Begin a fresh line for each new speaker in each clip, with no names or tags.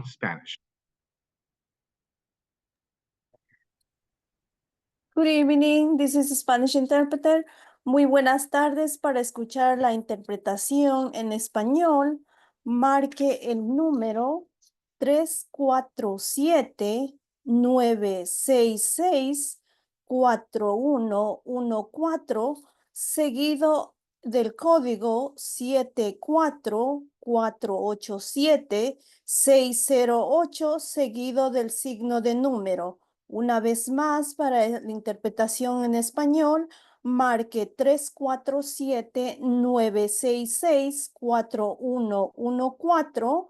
Spanish.
Good evening, this is Spanish interpreter. Muy buenas tardes. Para escuchar la interpretación en español, marque el número 347-966-4114, seguido del código 74487-608, seguido del signo de número. Una vez más, para la interpretación en español, marque 347-966-4114.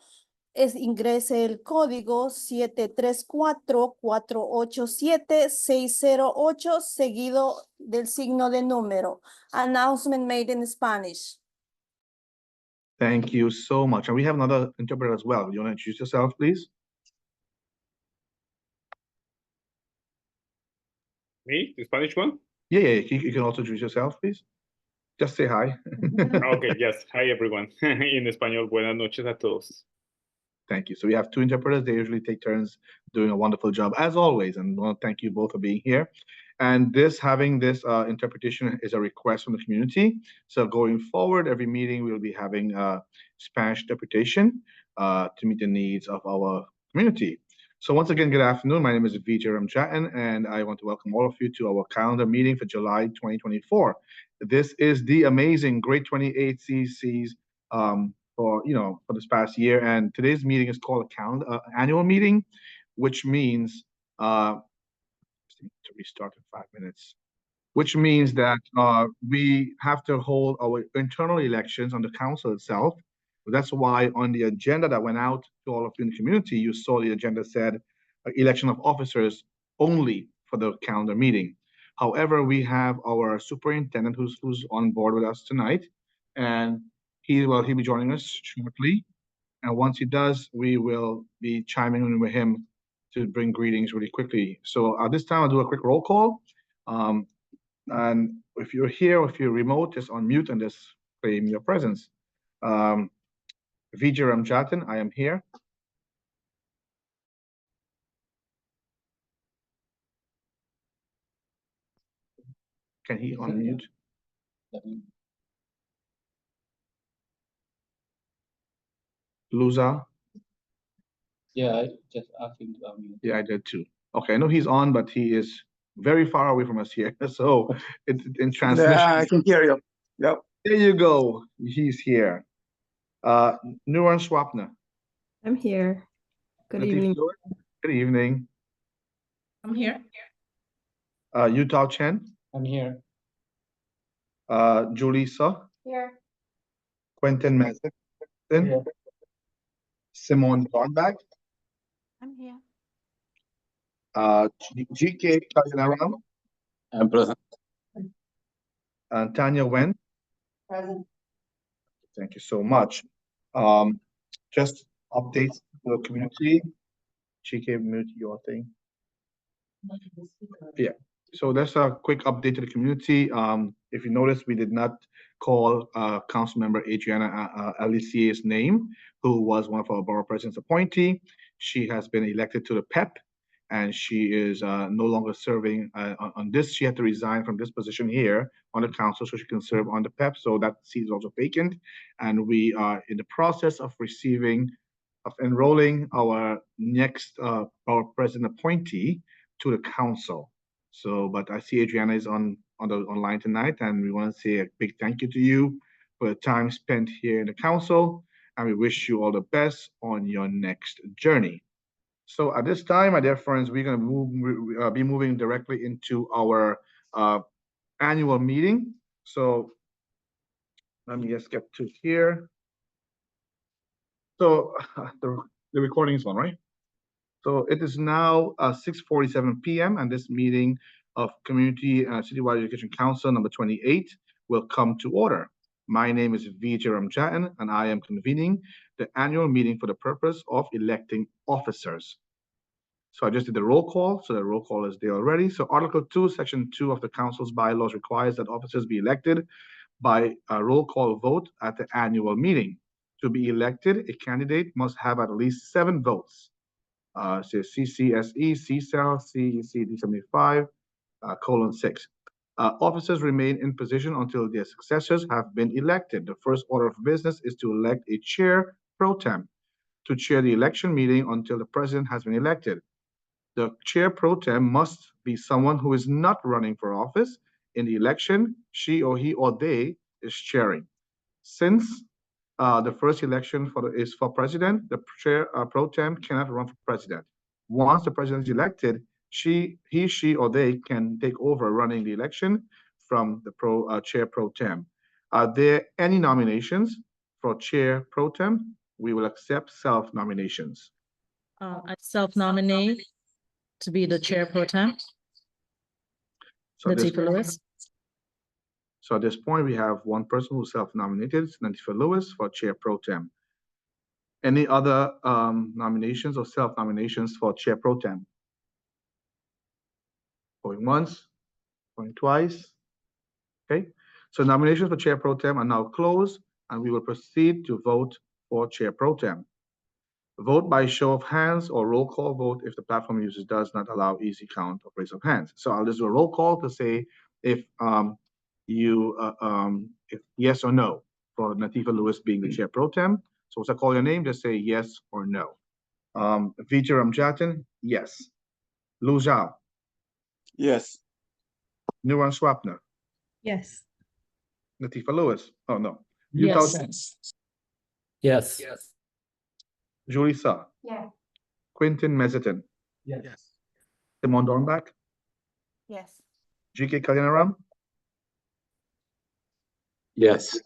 Ingrese el código 734-487-608, seguido del signo de número. Announcement made in Spanish.
Thank you so much. And we have another interpreter as well. You want to introduce yourself, please?
Me, the Spanish one?
Yeah. You can also introduce yourself, please. Just say hi.
Okay, yes. Hi, everyone. En español, buenas noches a todos.
Thank you. So we have two interpreters. They usually take turns doing a wonderful job, as always. And I want to thank you both for being here. And having this interpretation is a request from the community. So going forward, every meeting we'll be having Spanish interpretation to meet the needs of our community. So once again, good afternoon. My name is Vijay Ramjatan, and I want to welcome all of you to our calendar meeting for July 2024. This is the amazing Grade 28 CCs for this past year, and today's meeting is called a annual meeting, which means to restart in 5 minutes, which means that we have to hold our internal elections on the council itself. That's why on the agenda that went out to all of you in the community, you saw the agenda said election of officers only for the calendar meeting. However, we have our superintendent who's on board with us tonight, and he'll be joining us shortly. And once he does, we will be chiming in with him to bring greetings really quickly. So at this time, I'll do a quick roll call. And if you're here, or if you're remote, just unmute and just claim your presence. Vijay Ramjatan, I am here. Can he unmute? Luza?
Yeah, I just asked him to unmute.
Yeah, I did too. Okay, I know he's on, but he is very far away from us here. So it's in transmission.
Yeah, I can hear you. Yep.
There you go. He's here. Nuran Swapna.
I'm here. Good evening.
Good evening.
I'm here.
Utah Chen.
I'm here.
Julissa.
Here.
Quentin Madsen.
Here.
Simone Thornback.
I'm here.
GK Kajanaram.
I'm present.
Tanya Wen.
Present.
Thank you so much. Just updates to the community. GK, mute your thing. Yeah. So that's a quick update to the community. If you notice, we did not call Councilmember Adriana Alicier's name, who was one of our borough president's appointee. She has been elected to the PEP, and she is no longer serving on this. She had to resign from this position here on the council so she can serve on the PEP. So that seat is also vacant, and we are in the process of enrolling our next borough president appointee to the council. So, but I see Adriana is online tonight, and we want to say a big thank you to you for the time spent here in the council, and we wish you all the best on your next journey. So at this time, my dear friends, we're going to be moving directly into our annual meeting. So let me just get to here. So the recording is on, right? So it is now 6:47 p.m. and this meeting of Community Citywide Education Council number 28 will come to order. My name is Vijay Ramjatan, and I am convening the annual meeting for the purpose of electing officers. So I just did the roll call, so the roll call is there already. So Article 2, Section 2 of the Council's bylaws requires that officers be elected by a roll call vote at the annual meeting. To be elected, a candidate must have at least 7 votes. So CCSE, CCEL, CEC D75, :6. Officers remain in position until their successors have been elected. The first order of business is to elect a chair pro tem to chair the election meeting until the president has been elected. The chair pro tem must be someone who is not running for office in the election she or he or they is chairing. Since the first election is for president, the chair pro tem cannot run for president. Once the president is elected, he, she, or they can take over running the election from the chair pro tem. Are there any nominations for chair pro tem? We will accept self-nominations.
I self-nominate to be the chair pro tem,
So this,
Latifah Lewis.
so at this point, we have one person who self-nominated, Latifah Lewis, for chair pro tem. Any other nominations or self-nominations for chair pro tem? Going once, going twice. Okay, so nominations for chair pro tem are now closed, and we will proceed to vote for chair pro tem. Vote by show of hands or roll call vote if the platform user does not allow easy count of raise of hands. So I'll just do a roll call to say if if yes or no for Latifah Lewis being the chair pro tem. So once I call your name, just say yes or no. Vijay Ramjatan, yes. Lu Zhao,
Yes.
Nuran Swapna,
Yes.
Latifah Lewis. Oh no. Yu Tao Chen,
Yes.
Julie Sa,
Yeah.
Quentin Mezitin,
Yes.
Simon Dornbach,
Yes.
GK Kalyanaram,
Yes.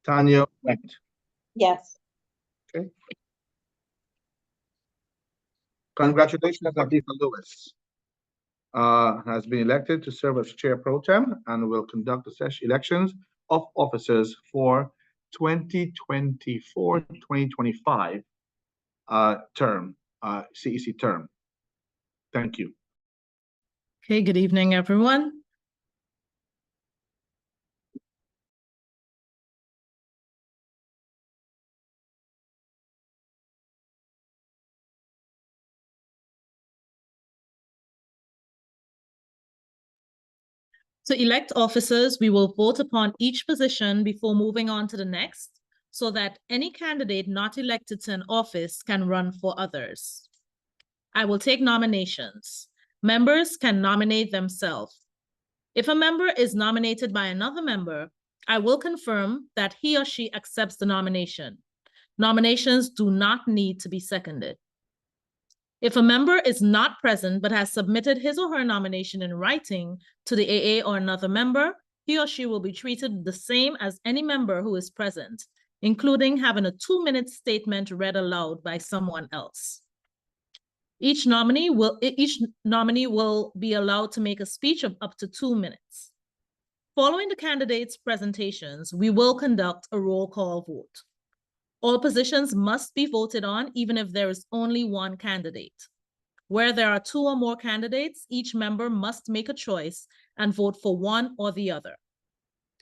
Tanya Wendt.
Yes.
Congratulations, Latifah Lewis. Has been elected to serve as chair pro tem and will conduct the session elections of officers for 2024-2025 term, CEC term. Thank you.
Okay, good evening, everyone. To elect officers, we will vote upon each position before moving on to the next, so that any candidate not elected to an office can run for others. I will take nominations. Members can nominate themselves. If a member is nominated by another member, I will confirm that he or she accepts the nomination. Nominations do not need to be seconded. If a member is not present but has submitted his or her nomination in writing to the AA or another member, he or she will be treated the same as any member who is present, including having a 2-minute statement read aloud by someone else. Each nominee will be allowed to make a speech of up to 2 minutes. Following the candidates' presentations, we will conduct a roll call vote. All positions must be voted on, even if there is only one candidate. Where there are 2 or more candidates, each member must make a choice and vote for one or the other.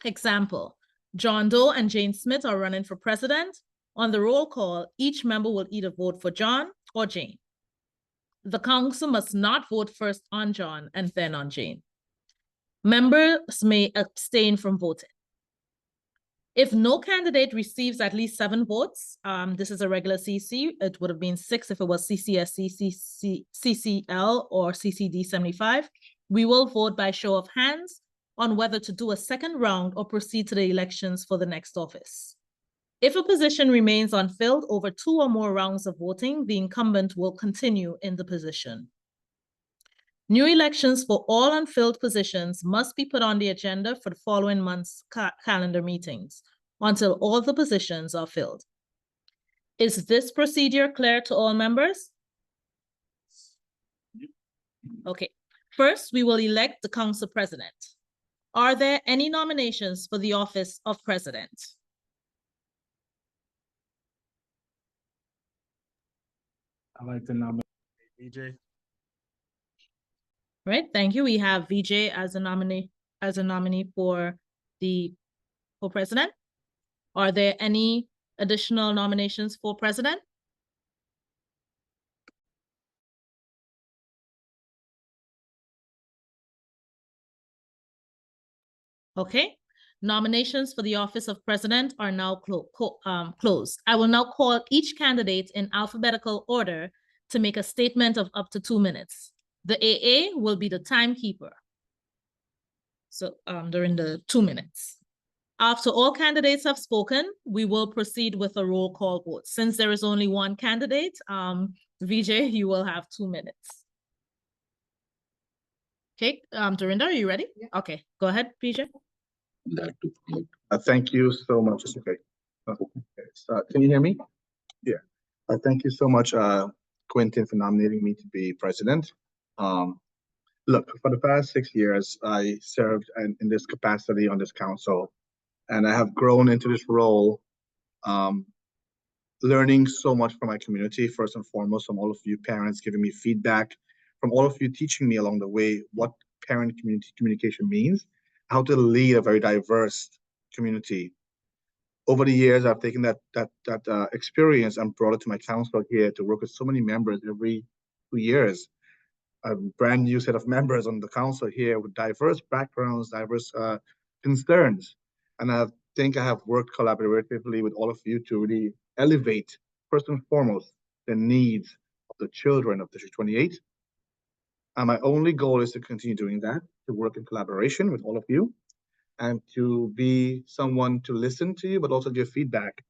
Example, John Doe and Jane Smith are running for president. On the roll call, each member will either vote for John or Jane. The council must not vote first on John and then on Jane. Members may abstain from voting. If no candidate receives at least 7 votes, this is a regular CC, it would have been 6 if it was CCSC, CCL, or CCD 75. We will vote by show of hands on whether to do a second round or proceed to the elections for the next office. If a position remains unfilled over 2 or more rounds of voting, the incumbent will continue in the position. New elections for all unfilled positions must be put on the agenda for the following month's calendar meetings until all the positions are filled. Is this procedure clear to all members? Okay, first we will elect the council president. Are there any nominations for the office of president?
I'd like to nominate VJ.
Right, thank you. We have VJ as a nominee for president. Are there any additional nominations for president? Okay, nominations for the office of president are now closed. I will now call each candidate in alphabetical order to make a statement of up to 2 minutes. The AA will be the timekeeper. So during the 2 minutes. After all candidates have spoken, we will proceed with a roll call vote. Since there is only one candidate, VJ, you will have 2 minutes. Okay, Dorinda, are you ready? Yeah. Okay, go ahead, VJ.
Thank you so much. It's okay. Okay. So, can you hear me? Yeah. Thank you so much, Quentin, for nominating me to be president. Look, for the past 6 years, I served in this capacity on this council, and I have grown into this role, learning so much from my community, first and foremost, from all of you parents giving me feedback, from all of you teaching me along the way what parent-community communication means, how to lead a very diverse community. Over the years, I've taken that experience and brought it to my council here to work with so many members every 2 years. A brand new set of members on the council here with diverse backgrounds, diverse concerns. And I think I have worked collaboratively with all of you to really elevate, first and foremost, the needs of the children of District 28. And my only goal is to continue doing that, to work in collaboration with all of you, and to be someone to listen to you, but also give feedback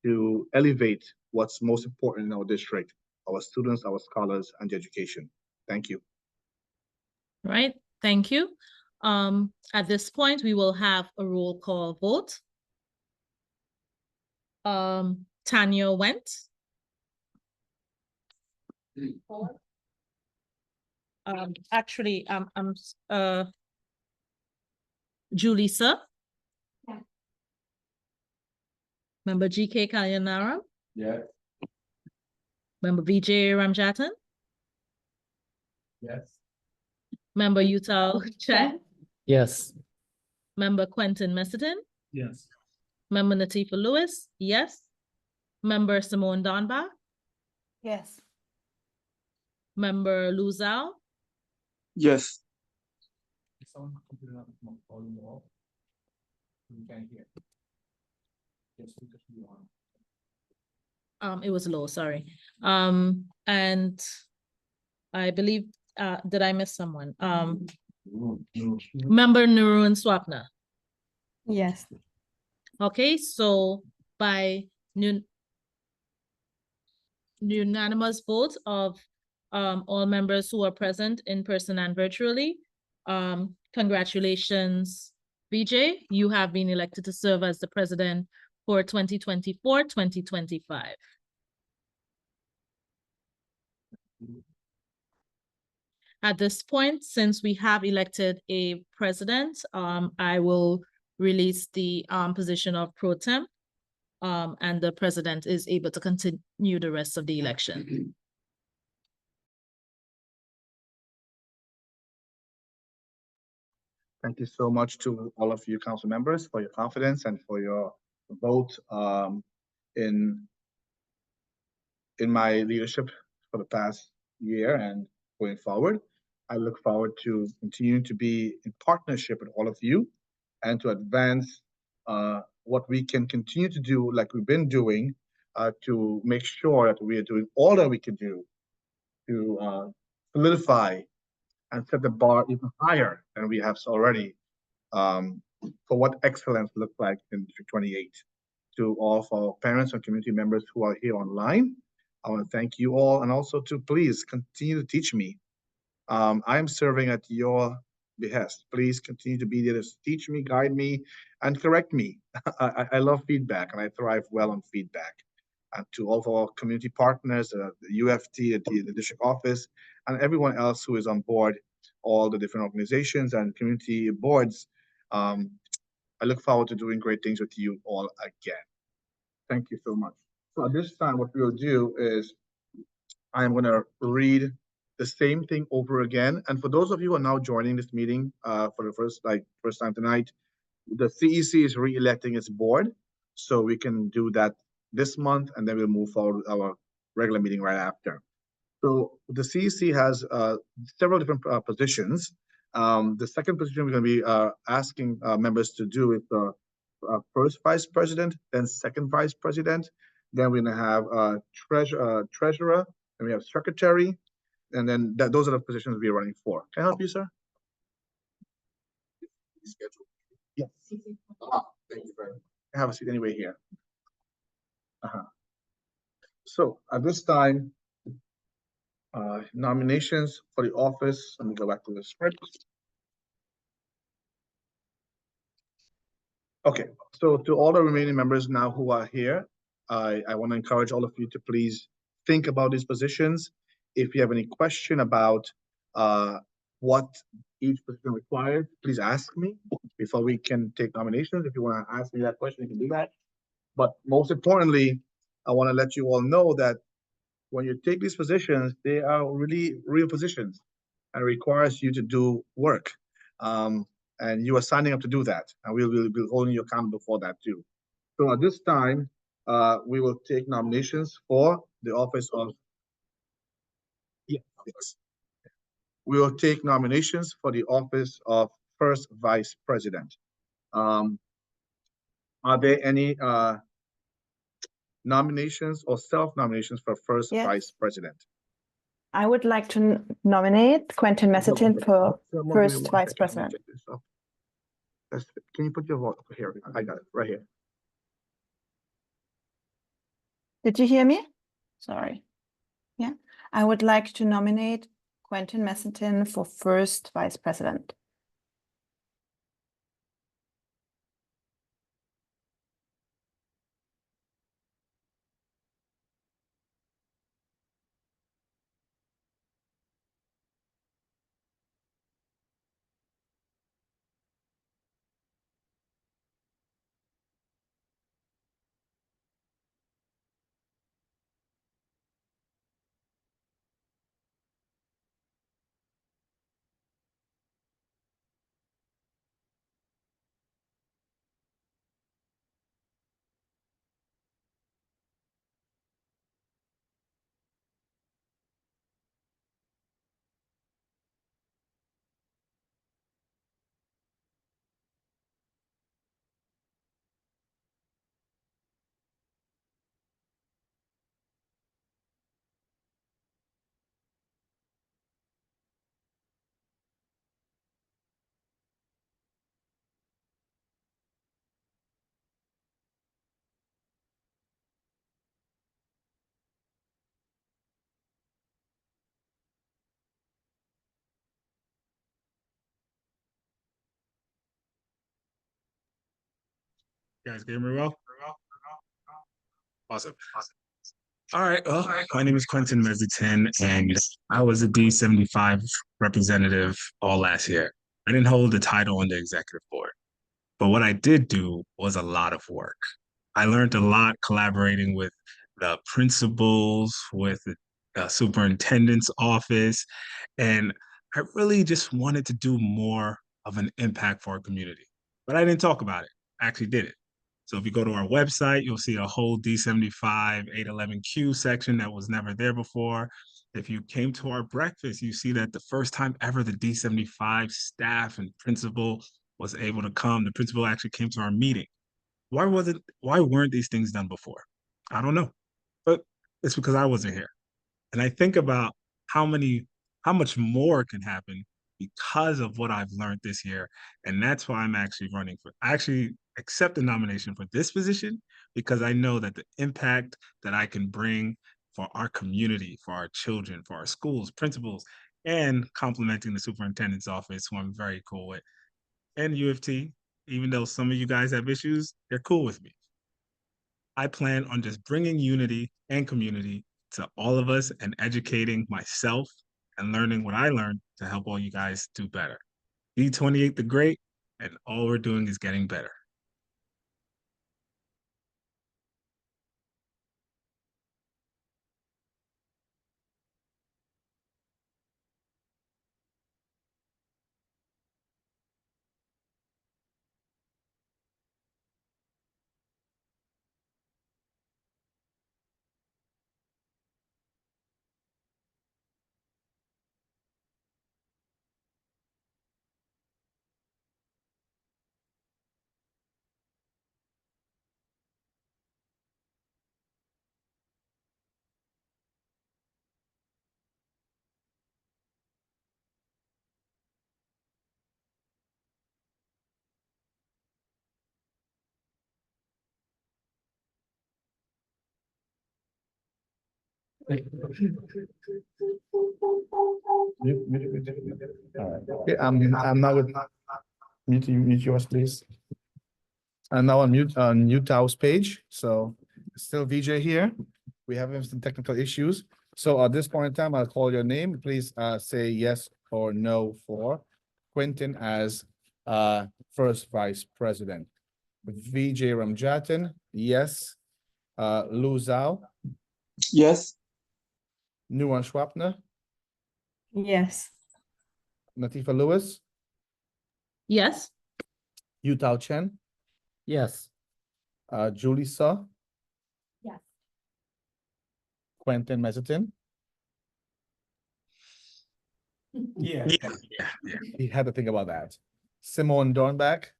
to elevate what's most important in our district, our students, our scholars, and the education. Thank you.
Right, thank you. At this point, we will have a roll call vote. Tanya Went. Actually, Julissa.
Yeah.
Member GK Kalyanara.
Yes.
Member VJ Ramjatan.
Yes.
Member Yutal Chen.
Yes.
Member Quentin Messeton.
Yes.
Member Natifa Lewis. Yes. Member Simone Donba.
Yes.
Member Lu Zhao.
Yes.
Is someone computer not volume off? We can't hear. Yes, because we on.
It was low, sorry. And I believe, did I miss someone? Member Nurun Swapna.
Yes.
Okay, so by unanimous vote of all members who are present in person and virtually, congratulations, VJ. You have been elected to serve as the president for 2024-2025. At this point, since we have elected a president, I will release the position of pro temp, and the president is able to continue the rest of the election.
Thank you so much to all of you council members for your confidence and for your vote in my leadership for the past year and going forward. I look forward to continuing to be in partnership with all of you and to advance what we can continue to do like we've been doing to make sure that we are doing all that we can do to solidify and set the bar even higher than we have already for what excellence looks like in District 28. To all of our parents and community members who are here online, I want to thank you all, and also to please continue to teach me. I am serving at your behest. Please continue to be there to teach me, guide me, and correct me. I love feedback, and I thrive well on feedback. And to all of our community partners, the UFT, the district office, and everyone else who is on board, all the different organizations and community boards, I look forward to doing great things with you all again. Thank you so much. So at this time, what we will do is I'm going to read the same thing over again. And for those of you who are now joining this meeting for the first time tonight, the CEC is re-electing its board, so we can do that this month, and then we'll move forward with our regular meeting right after. So the CEC has several different positions. The second position we're going to be asking members to do is the first vice president, then second vice president. Then we're going to have treasurer, and we have secretary, and then those are the positions we're running for. Can I help you, sir? Yes. Thank you very much. Have a seat anyway here. So at this time, nominations for the office. Let me go back to the script. Okay, so to all the remaining members now who are here, I want to encourage all of you to please think about these positions. If you have any question about what each position requires, please ask me before we can take nominations. If you want to ask me that question, you can do that. But most importantly, I want to let you all know that when you take these positions, they are really real positions and requires you to do work. And you are signing up to do that. And we'll be holding you accountable for that too. So at this time, we will take nominations for the office of, yes. We will take nominations for the office of first vice president. Are there any nominations or self-nominations for first
Yes.
vice president?
I would like to nominate Quentin Messerton for first vice president.
Can you put your vote here? I got it right here.
Did you hear me? Sorry. Yeah. I would like to nominate Quentin Messerton for first vice president.
You guys hear me well? Awesome. All right. Well, my name is Quentin Messerton, and I was a D75 representative all last year. I didn't hold the title on the executive board, but what I did do was a lot of work. I learned a lot collaborating with the principals, with the superintendent's office, and I really just wanted to do more of an impact for our community. But I didn't talk about it. I actually did it. So if you go to our website, you'll see a whole D75 811Q section that was never there before. If you came to our breakfast, you see that the first time ever the D75 staff and principal was able to come, the principal actually came to our meeting. Why weren't these things done before? I don't know, but it's because I wasn't here. And I think about how much more can happen because of what I've learned this year. And that's why I'm actually I actually accept the nomination for this position, because I know that the impact that I can bring for our community, for our children, for our schools, principals, and complementing the superintendent's office, who I'm very cool with, and U of T, even though some of you guys have issues, they're cool with me. I plan on just bringing unity and community to all of us and educating myself and learning what I learned to help all you guys do better. D28 the Great, and all we're doing is getting better.
All right. Okay, I'm now with mute yours, please. I'm now on Utah's page, so still VJ here. We have some technical issues. So at this point in time, I'll call your name. Please say yes or no for Quentin as first vice president. VJ Ramjatan, yes. Lu Zhao,
Yes.
Nuwan Schwapner,
Yes.
Natifa Lewis,
Yes.
Yutao Chen,
Yes.
Julie Saw,
Yes.
Quentin Mezzatine.
Yeah.
He had to think about that. Simone Dornbach,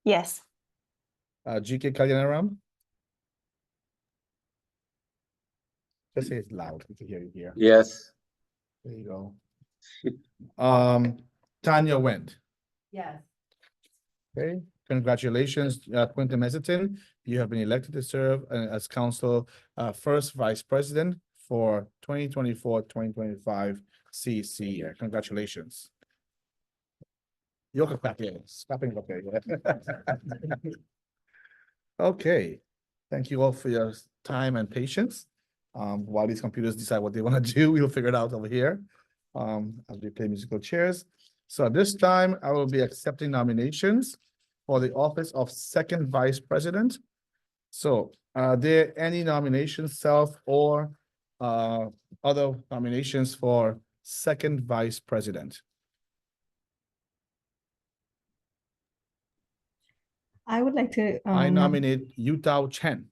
Yes.
GK Kalyanaram. Just say it loud, we can hear you here.
Yes.
There you go. Tanya Wendt.
Yes.
Okay, congratulations, Quentin Mezzatine. You have been elected to serve as council first vice president for 2024-2025 CC year. Congratulations. You're clapping. Okay. Okay, thank you all for your time and patience. While these computers decide what they want to do, we'll figure it out over here as we play musical chairs. So at this time, I will be accepting nominations for the office of second vice president. So are there any nominations, self or other nominations for second vice president?
I would like to.
I nominate Yutao Chen.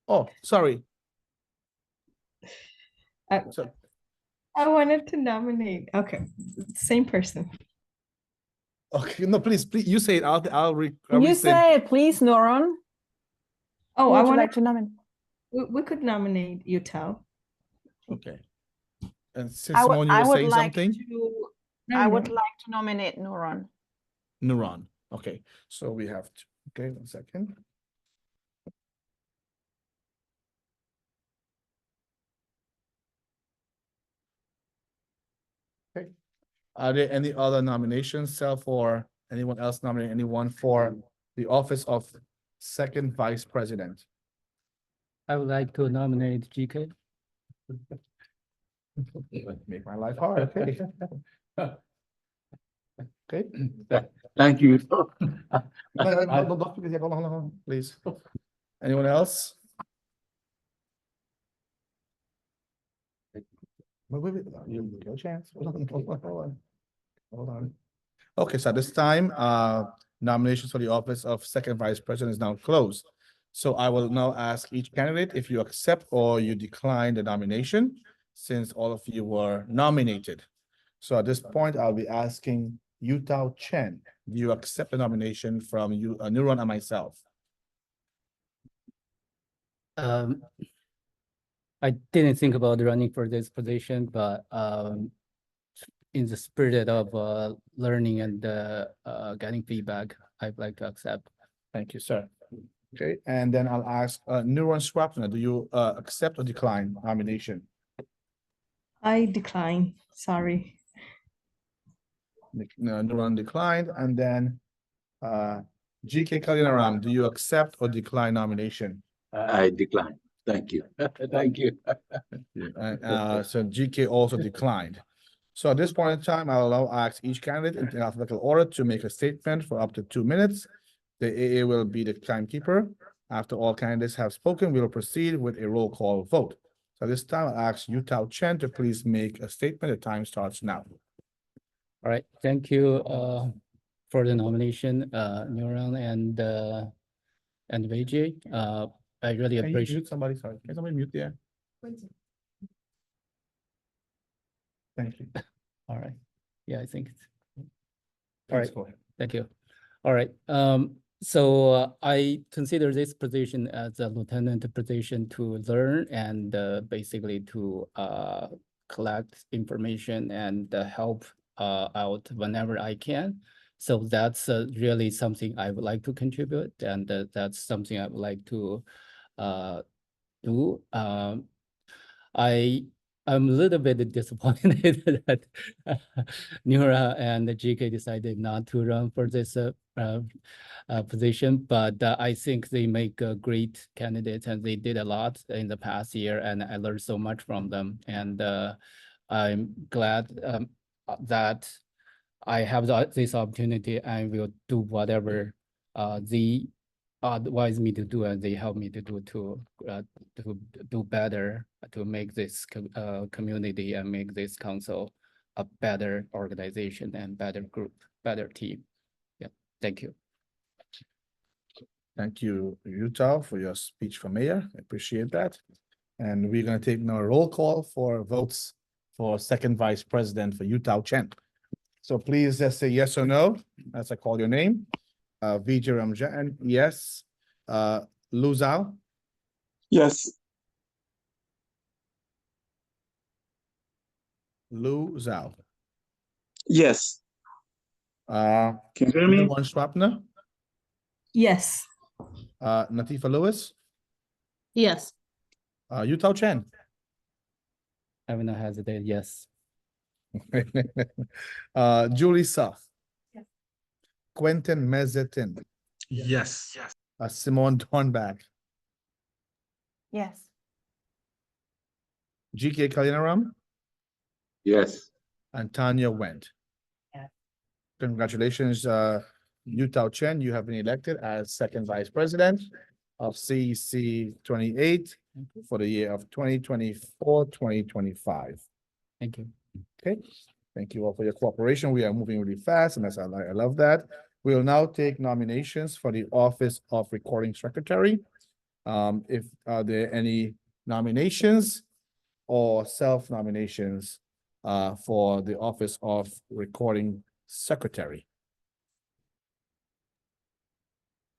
Oh, sorry. So,
I wanted to nominate. Okay, same person.
okay, no, please, you say it. I'll
You
rescind.
say it, please, Nuran.
Oh,
Who
I
would you
wanted
like to nominate?
we could nominate Utah.
Okay. And since Simone, you
I
were
would
saying
like
something?
to,
No,
I
no.
would like to nominate Nuran.
Nuran. Okay, so we have to, okay, 1 second. Okay. Are there any other nominations, self or anyone else nominate anyone for the office of second vice president?
I would like to nominate GK.
Make my life hard, okay. Okay.
Thank you.
Don't forget, hold on, please. Anyone else? Wait, your chance. Hold on. Okay, so at this time, nominations for the office of second vice president is now closed. So I will now ask each candidate if you accept or you decline the nomination, since all of you were nominated. So at this point, I'll be asking Yutao Chen, do you accept the nomination from you, Nuran and myself?
I didn't think about running for this position, but in the spirit of learning and getting feedback, I'd like to accept.
Thank you, sir. Okay, and then I'll ask Nuran Swapna, do you accept or decline nomination?
I decline. Sorry.
Nuran declined, and then GK Kalyanaram, do you accept or decline nomination?
I decline. Thank you. Thank you.
So GK also declined. So at this point in time, I'll now ask each candidate in alphabetical order to make a statement for up to 2 minutes. The AA will be the timekeeper. After all candidates have spoken, we will proceed with a roll call vote. So this time I'll ask Yutao Chen to please make a statement. The time starts now.
All right, thank you for the nomination, Nuran and Vijay. I really
Can you
appreciate.
mute somebody? Sorry, can somebody mute there? Thank you.
All right, yeah, I think it's.
Please
right.
go ahead.
Thank you. All right. So I consider this position as a lieutenant position to learn and basically to collect information and help out whenever I can. So that's really something I would like to contribute, and that's something I would like to do. I'm a little bit disappointed that Nura and GK decided not to run for this position, but I think they make a great candidate and they did a lot in the past year, and I learned so much from them. And I'm glad that I have this opportunity. I will do whatever they advise me to do, and they help me to do to do better, to make this community and make this council a better organization and better group, better team. Yeah, thank you.
Thank you, Utah, for your speech for mayor. I appreciate that. And we're gonna take now a roll call for votes for second vice president for Utah Chen. So please just say yes or no as I call your name. Vijay Ramjan, yes. Lu Zhao,
Yes.
Lu Zhao.
Yes.
Can
you hear me?
One Schwapner,
Yes.
Natifa Lewis,
Yes.
Utah Chen.
I will not hesitate. Yes.
Julie Sa. Quentin Mezetin,
Yes.
Simone Dornbach,
Yes.
GK Kalinaram,
Yes.
and Tanya Wendt.
Yes.
Congratulations, Utah Chen, you have been elected as second vice president of CEC 28 for the year of 2024-2025.
Thank you.
Okay, thank you all for your cooperation. We are moving really fast, and I love that. We will now take nominations for the office of recording secretary. If are there any nominations or self-nominations for the office of recording secretary?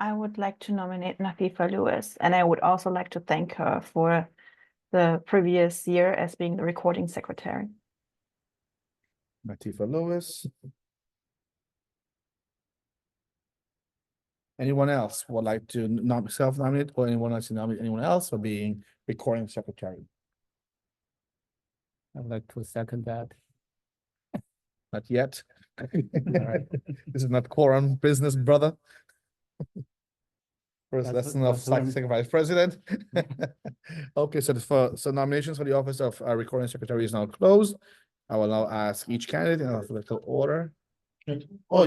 I would like to nominate Natifa Lewis, and I would also like to thank her for the previous year as being the recording secretary.
Natifa Lewis. Anyone else would like to not self-nominate, or anyone else to nominate anyone else for being recording secretary?
I would like to second that.
Not yet.
right.
This is not quorum business, brother. First
That's
lesson
what-
of
that's what I'm-
second vice president. Okay, so so nominations for the office of recording secretary is now closed. I will now ask each candidate in alphabetical order. Oh,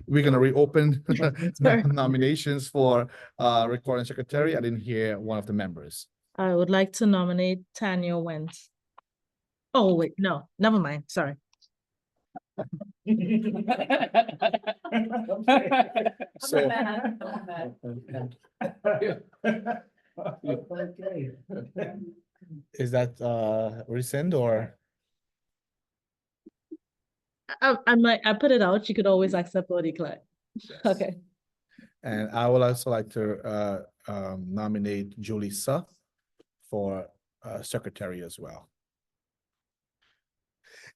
we're gonna reopen nominations for recording secretary. I didn't hear one of the members.
I would like to nominate Tanya Wendt. Oh, wait, no, never mind. Sorry.
So is that rescind or?
I put it out. You could always accept or decline. Okay.
And I would also like to nominate Julie Sa for secretary as well.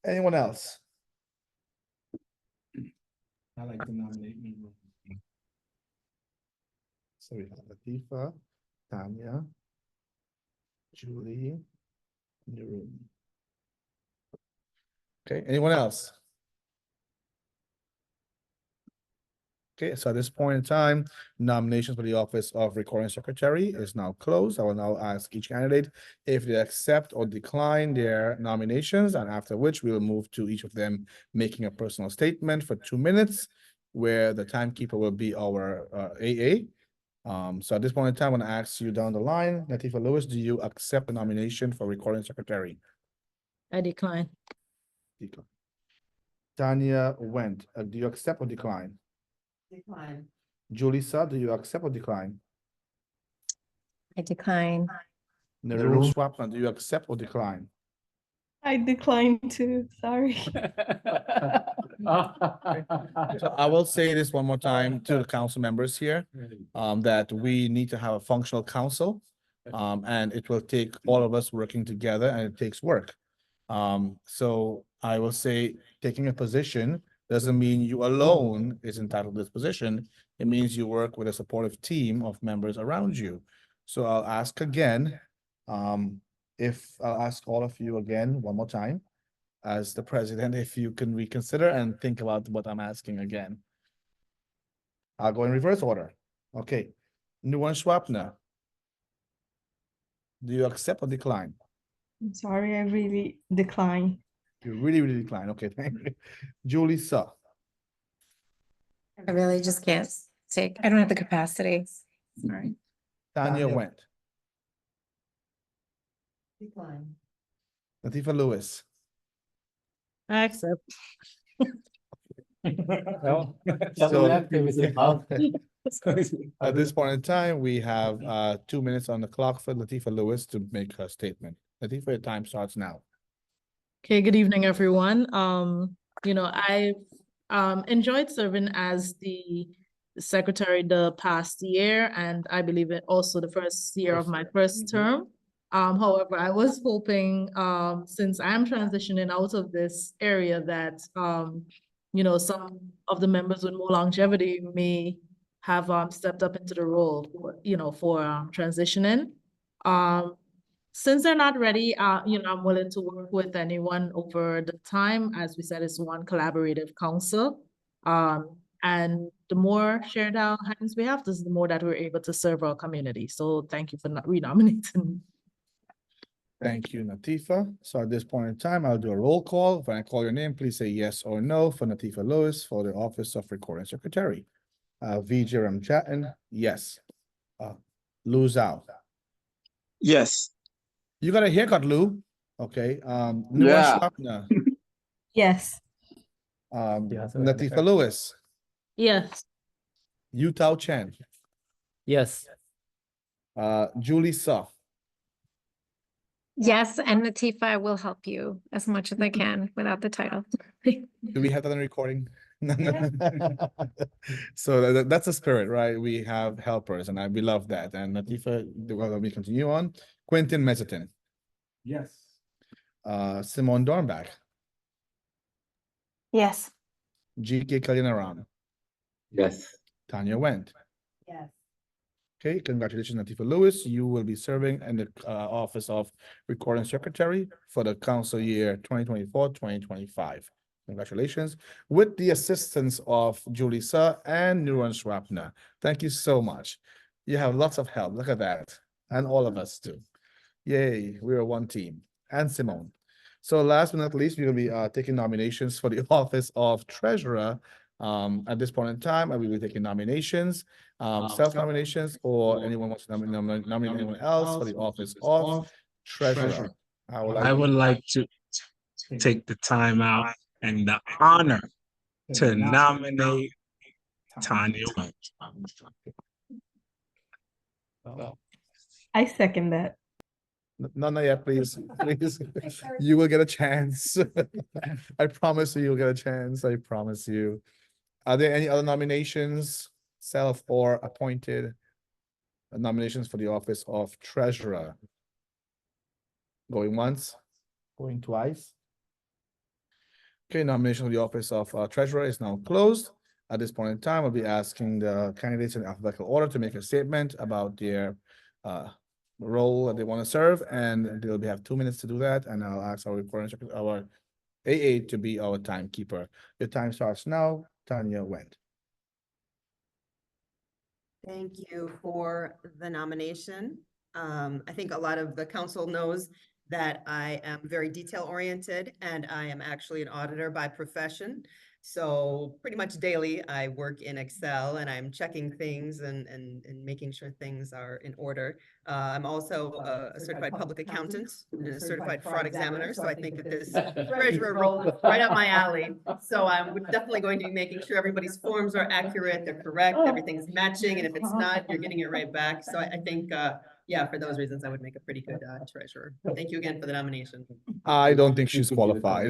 Anyone else? I like to nominate me. So we have Latifa, Tanya, Julie, Nurun. Okay, anyone else? Okay, so at this point in time, nominations for the office of recording secretary is now closed. I will now ask each candidate if they accept or decline their nominations, and after which we will move to each of them making a personal statement for 2 minutes, where the timekeeper will be our AA. So at this point in time, I'm gonna ask you down the line, Natifa Lewis, do you accept the nomination for recording secretary?
I decline.
Decline. Tanya Wendt, do you accept or decline?
Decline.
Julie Sa, do you accept or decline?
I decline.
Nurul Swapna, do you accept or decline?
I decline too, sorry.
So I will say this one more time to the council members here, that we need to have a functional council. And it will take all of us working together, and it takes work. So I will say taking a position doesn't mean you alone is entitled to this position. It means you work with a supportive team of members around you. So I'll ask again, If I'll ask all of you again, one more time, as the president, if you can reconsider and think about what I'm asking again. I'll go in reverse order. Okay. Nguyen Swapna. Do you accept or decline?
I'm sorry, I really decline.
You really decline. Okay, thank you. Julie Suh.
I really just can't take, I don't have the capacity. Sorry.
Tanya Wendt.
Decline.
Latifa Lewis.
I accept.
Well,
So-
so.
At this point in time, we have 2 minutes on the clock for Latifa Lewis to make her statement. Latifa, your time starts now.
Okay, good evening, everyone. I enjoyed serving as the secretary the past year, and I believe it also the first year of my first term. However, I was hoping, since I'm transitioning out of this area, that some of the members with more longevity may have stepped up into the role, for transitioning. Since they're not ready, I'm willing to work with anyone over the time. As we said, it's one collaborative council. And the more shared hands we have, the more that we're able to serve our community. So thank you for renominating me.
Thank you, Latifa. So at this point in time, I'll do a roll call. When I call your name, please say yes or no for Latifa Lewis for the Office of Recording Secretary. Vijay Ramjatan, yes. Lou Zhao.
Yes.
You got a haircut, Lou. Okay, Nguyen
Yeah.
Swapna,
Yes.
Latifa Lewis,
Yes.
Yu Tao Chen,
Yes.
Julie Suh,
Yes, and Latifa will help you as much as I can without the title.
do we have that on recording? So that's the spirit, right? We have helpers, and we love that. And Latifa, well, we continue on. Quentin Mezitin.
Yes.
Simone Dornbach,
Yes.
GK Kalyanaram,
Yes.
Tanya Wendt.
Yes.
Okay, congratulations, Latifa Lewis. You will be serving in the Office of Recording Secretary for the council year 2024-2025. Congratulations, with the assistance of Julie Suh and Nguyen Swapna. Thank you so much. You have lots of help. Look at that. And all of us too. Yay, we are one team. And Simone. So last but not least, we will be taking nominations for the Office of Treasurer. At this point in time, I will be taking nominations, self-nominations, or anyone wants to nominate anyone else for the Office of Treasurer.
I would like to take the time out and the honor to nominate Tanya Wendt.
I second that.
No, not yet, please. Please, you will get a chance. I promise you, you'll get a chance. I promise you. Are there any other nominations, self or appointed nominations for the Office of Treasurer? Going once, going twice. Okay, nomination for the Office of Treasurer is now closed. At this point in time, I'll be asking the candidates in alphabetical order to make a statement about their role that they want to serve, and they'll have 2 minutes to do that. And I'll ask our AA to be our timekeeper. Your time starts now. Tanya Wendt.
Thank you for the nomination. I think a lot of the council knows that I am very detail oriented, and I am actually an auditor by profession. So pretty much daily, I work in Excel and I'm checking things and making sure things are in order. I'm also a certified public accountant and a certified fraud examiner. So I think that this treasurer role is right up my alley. So I'm definitely going to be making sure everybody's forms are accurate, they're correct, everything's matching. And if it's not, you're getting it right back. So I think, yeah, for those reasons, I would make a pretty good treasurer. Thank you again for the nomination.
I don't think she's qualified.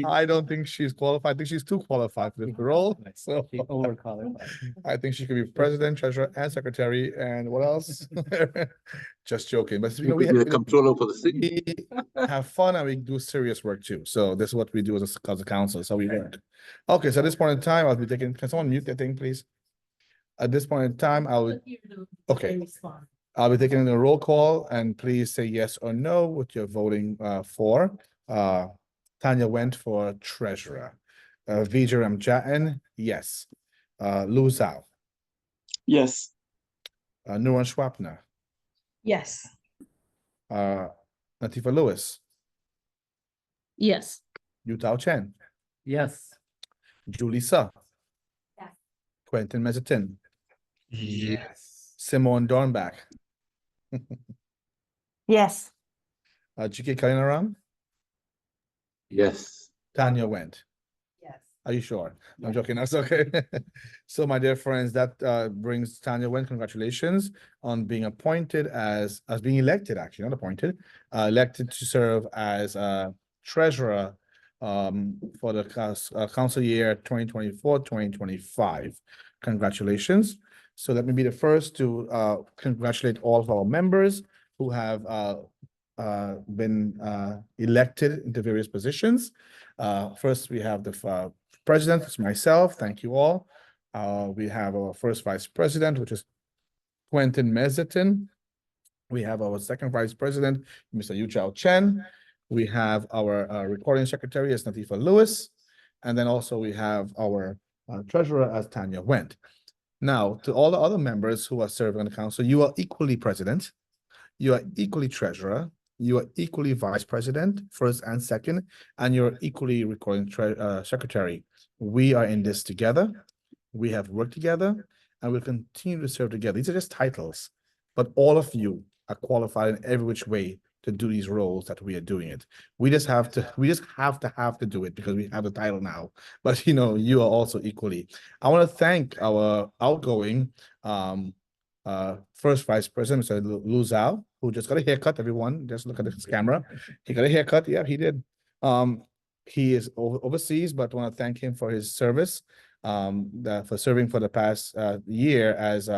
I don't think she's qualified. I think she's too qualified for this role. So
Overqualified.
I think she could be president, treasurer, and secretary. And what else? Just joking. But you know, we
Be the controller for the city.
we have fun and we do serious work too. So this is what we do as a council. So we work. Okay, so at this point in time, I'll be taking, can someone mute that thing, please? At this point in time, I would, okay. I'll be taking a roll call, and please say yes or no what you're voting for. Tanya Wendt for treasurer. Vijay Ramjatan, yes. Lu Zhao.
Yes.
Nuran Schwapner.
Yes.
Nateefa Lewis.
Yes.
Yutao Chen.
Yes.
Julie Suh.
Yes.
Quentin Mezitin.
Yes.
Simone Dornbach.
Yes.
GK Kalinaram.
Yes.
Tanya Wendt.
Yes.
Are you sure? I'm joking. That's okay. So, my dear friends, that brings Tanya Wendt. Congratulations on being appointed as being elected, actually, not appointed, elected to serve as treasurer for the council year 2024-2025. Congratulations. So let me be the first to congratulate all of our members who have been elected into various positions. First, we have the president, it's myself. Thank you all. We have our first vice president, which is Quentin Mezitin. We have our second vice president, Mr. Yutao Chen. We have our recording secretary as Nateefa Lewis. And then also we have our treasurer as Tanya Wendt. Now, to all the other members who are serving on the council, you are equally president, you are equally treasurer, you are equally vice president, first and second, and you're equally recording secretary. We are in this together. We have worked together, and we'll continue to serve together. These are just titles, but all of you are qualified in every which way to do these roles that we are doing it. We just have to do it because we have the title now. But you know, you are also equally. I want to thank our outgoing first vice president, Mr. Lu Zhao, who just got a haircut. Everyone, just look at this camera. He got a haircut. Yeah, he did. He is overseas, but I want to thank him for his service, for serving for the past year as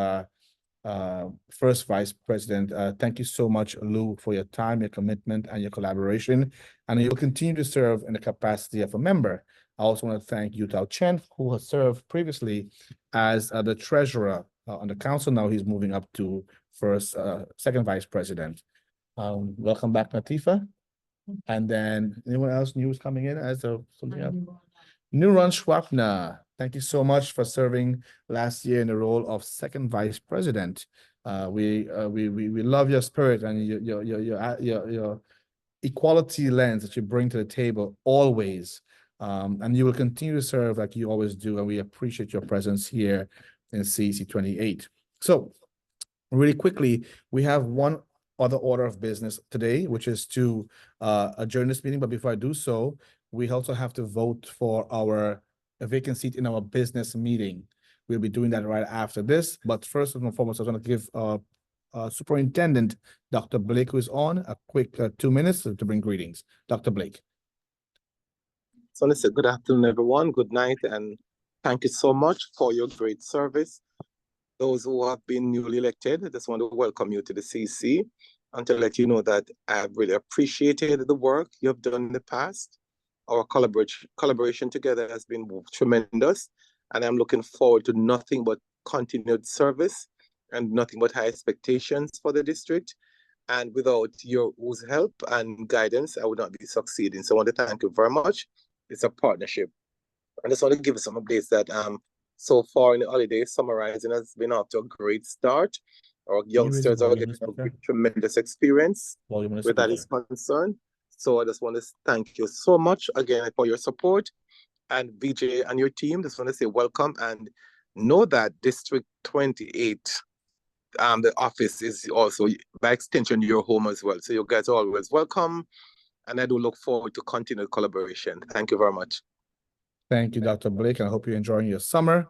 first vice president. Thank you so much, Lou, for your time, your commitment, and your collaboration. And you'll continue to serve in the capacity of a member. I also want to thank Yutao Chen, who has served previously as the treasurer on the council. Now he's moving up to second vice president. Welcome back, Nateefa. And then anyone else new is coming in as something else? Nuran Schwapner, thank you so much for serving last year in the role of second vice president. We love your spirit and your equality lens that you bring to the table always. And you will continue to serve like you always do, and we appreciate your presence here in CEC 28. So really quickly, we have one other order of business today, which is to adjourn this meeting. But before I do so, we also have to vote for a vacant seat in our business meeting. We'll be doing that right after this. But first and foremost, I was going to give Superintendent Dr. Blake, who is on, a quick 2 minutes to bring greetings. Dr. Blake.
So let's say good afternoon, everyone. Good night, and thank you so much for your great service. Those who have been newly elected, I just want to welcome you to the CC and to let you know that I've really appreciated the work you have done in the past. Our collaboration together has been tremendous, and I'm looking forward to nothing but continued service and nothing but high expectations for the district. And without your help and guidance, I would not be succeeding. So I want to thank you very much. It's a partnership. I just want to give you some updates that so far in the holidays, summarizing has been off to a great start. Our youngsters are getting a tremendous experience where that is concerned. So I just want to thank you so much again for your support. And Vijay and your team, just want to say welcome and know that District 28, the office is also by extension your home as well. So you guys are always welcome. And I do look forward to continued collaboration. Thank you very much.
Thank you, Dr. Blake. I hope you're enjoying your summer.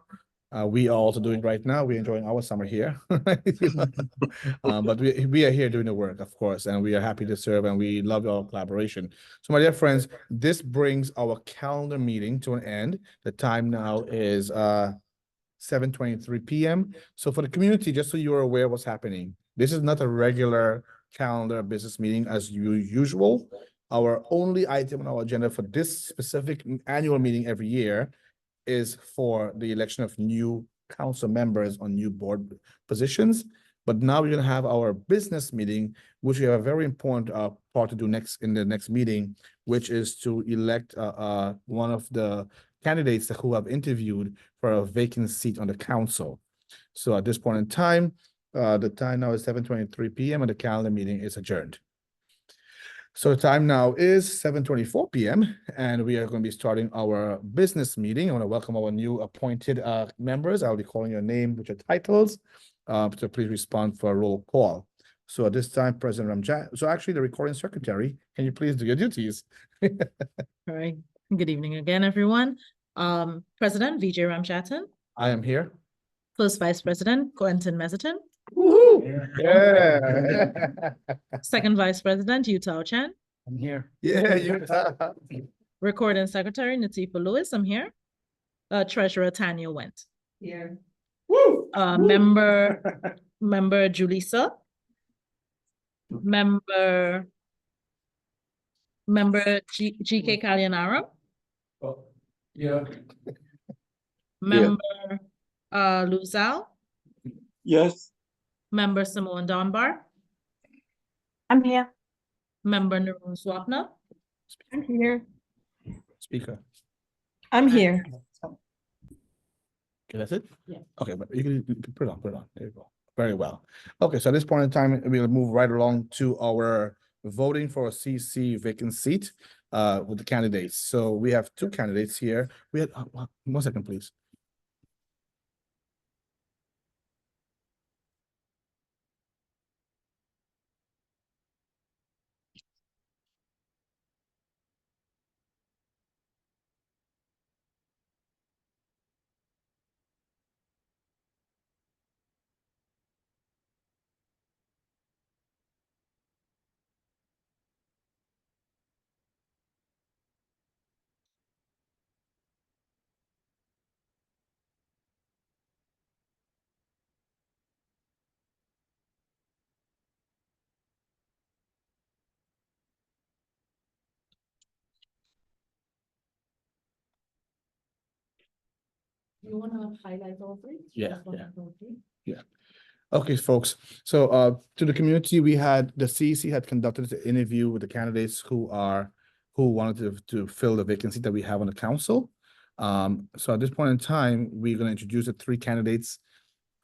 We are also doing right now. We're enjoying our summer here. But we are here doing the work, of course, and we are happy to serve, and we love our collaboration. So, my dear friends, this brings our calendar meeting to an end. The time now is 7:23 p.m. So for the community, just so you're aware what's happening, this is not a regular calendar business meeting as usual. Our only item on our agenda for this specific annual meeting every year is for the election of new council members on new board positions. But now we're gonna have our business meeting, which we have a very important part to do next in the next meeting, which is to elect one of the candidates who have interviewed for a vacant seat on the council. So at this point in time, the time now is 7:23 p.m. and the calendar meeting is adjourned. So the time now is 7:24 p.m. and we are going to be starting our business meeting. I want to welcome our new appointed members. I'll be calling your name with your titles. So please respond for a roll call. So at this time, President Ramjat, so actually the recording secretary, can you please do your duties?
All right. Good evening again, everyone. President Vijay Ramjatan,
I am here.
First Vice President Quentin Mezitin,
Yeah.
Second Vice President Utah Chan,
I'm here.
Yeah, you.
Recording Secretary Natifa Lewis, I'm here. Treasurer Tanya Went.
Here.
Member Julissa. Member GK Kalyanara.
Oh, yeah.
Member Luzal.
Yes.
Member Simone Dunbar.
I'm here.
Member Narun Swapna.
I'm here.
Speaker.
I'm here.
Okay, that's it?
Yeah.
Okay, but you can put it on. There you go. Very well. Okay, so at this point in time, we'll move right along to our voting for a CC vacant seat with the candidates. So we have two candidates here. We had, 1 second, please.
You want to highlight all three?
Yeah, yeah. Okay, folks. So to the community, the CEC had conducted an interview with the candidates who wanted to fill the vacancy that we have on the council. So at this point in time, we're going to introduce the three candidates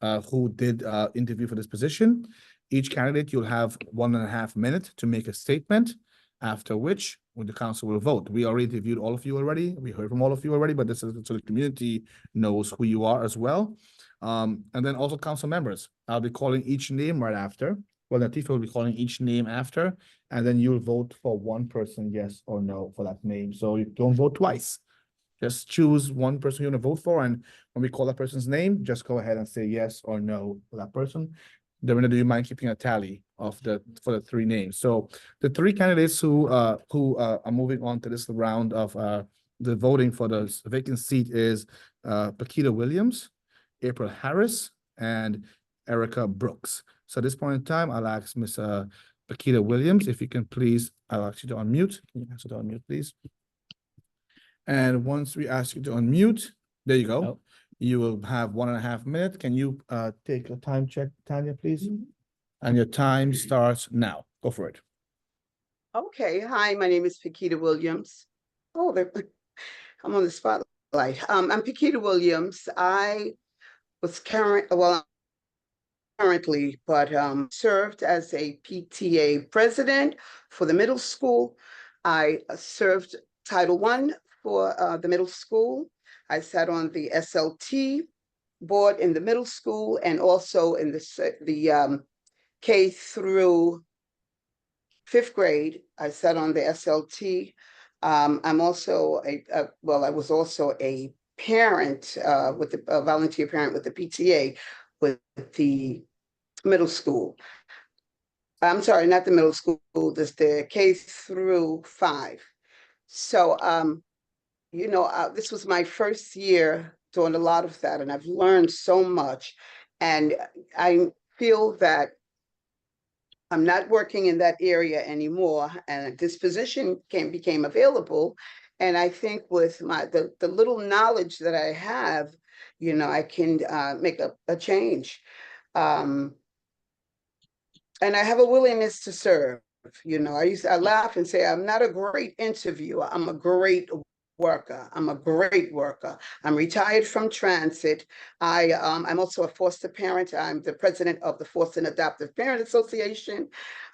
who did interview for this position. Each candidate, you'll have 1.5 minutes to make a statement, after which the council will vote. We already interviewed all of you already. We heard from all of you already, but this is so the community knows who you are as well. And then also council members. I'll be calling each name right after. Well, Natifa will be calling each name after, and then you'll vote for one person, yes or no, for that name. So you don't vote twice. Just choose one person you want to vote for, and when we call that person's name, just go ahead and say yes or no for that person. Then do you mind keeping a tally of for the three names? So the three candidates who are moving on to this round of the voting for the vacant seat is Paquita Williams, April Harris, and Erica Brooks. So at this point in time, I'll ask Ms. Paquita Williams, if you can please, I'll ask you to unmute. Can you ask her to unmute, please? And once we ask you to unmute, there you go.
Oh.
You will have 1.5 minutes. Can you take a time check, Tanya, please? And your time starts now. Go for it.
Okay, hi, my name is Paquita Williams. Oh, I'm on the spotlight. I'm Paquita Williams. I was currently, but served as a PTA president for the middle school. I served Title I for the middle school. I sat on the SLT board in the middle school and also in the K through 5th grade. I sat on the SLT. I'm also I was also a parent with a volunteer parent with the PTA with the middle school. I'm sorry, not the middle school, this the K through 5. So, this was my first year doing a lot of that, and I've learned so much. And I feel that I'm not working in that area anymore, and this position became available. And I think with the little knowledge that I have, I can make a change. and I have a willingness to serve. You know, I laugh and say, I'm not a great interviewer. I'm a great worker. I'm a great worker. I'm retired from transit. I'm also a foster parent. I'm the president of the Foster and Adoptive Parent Association.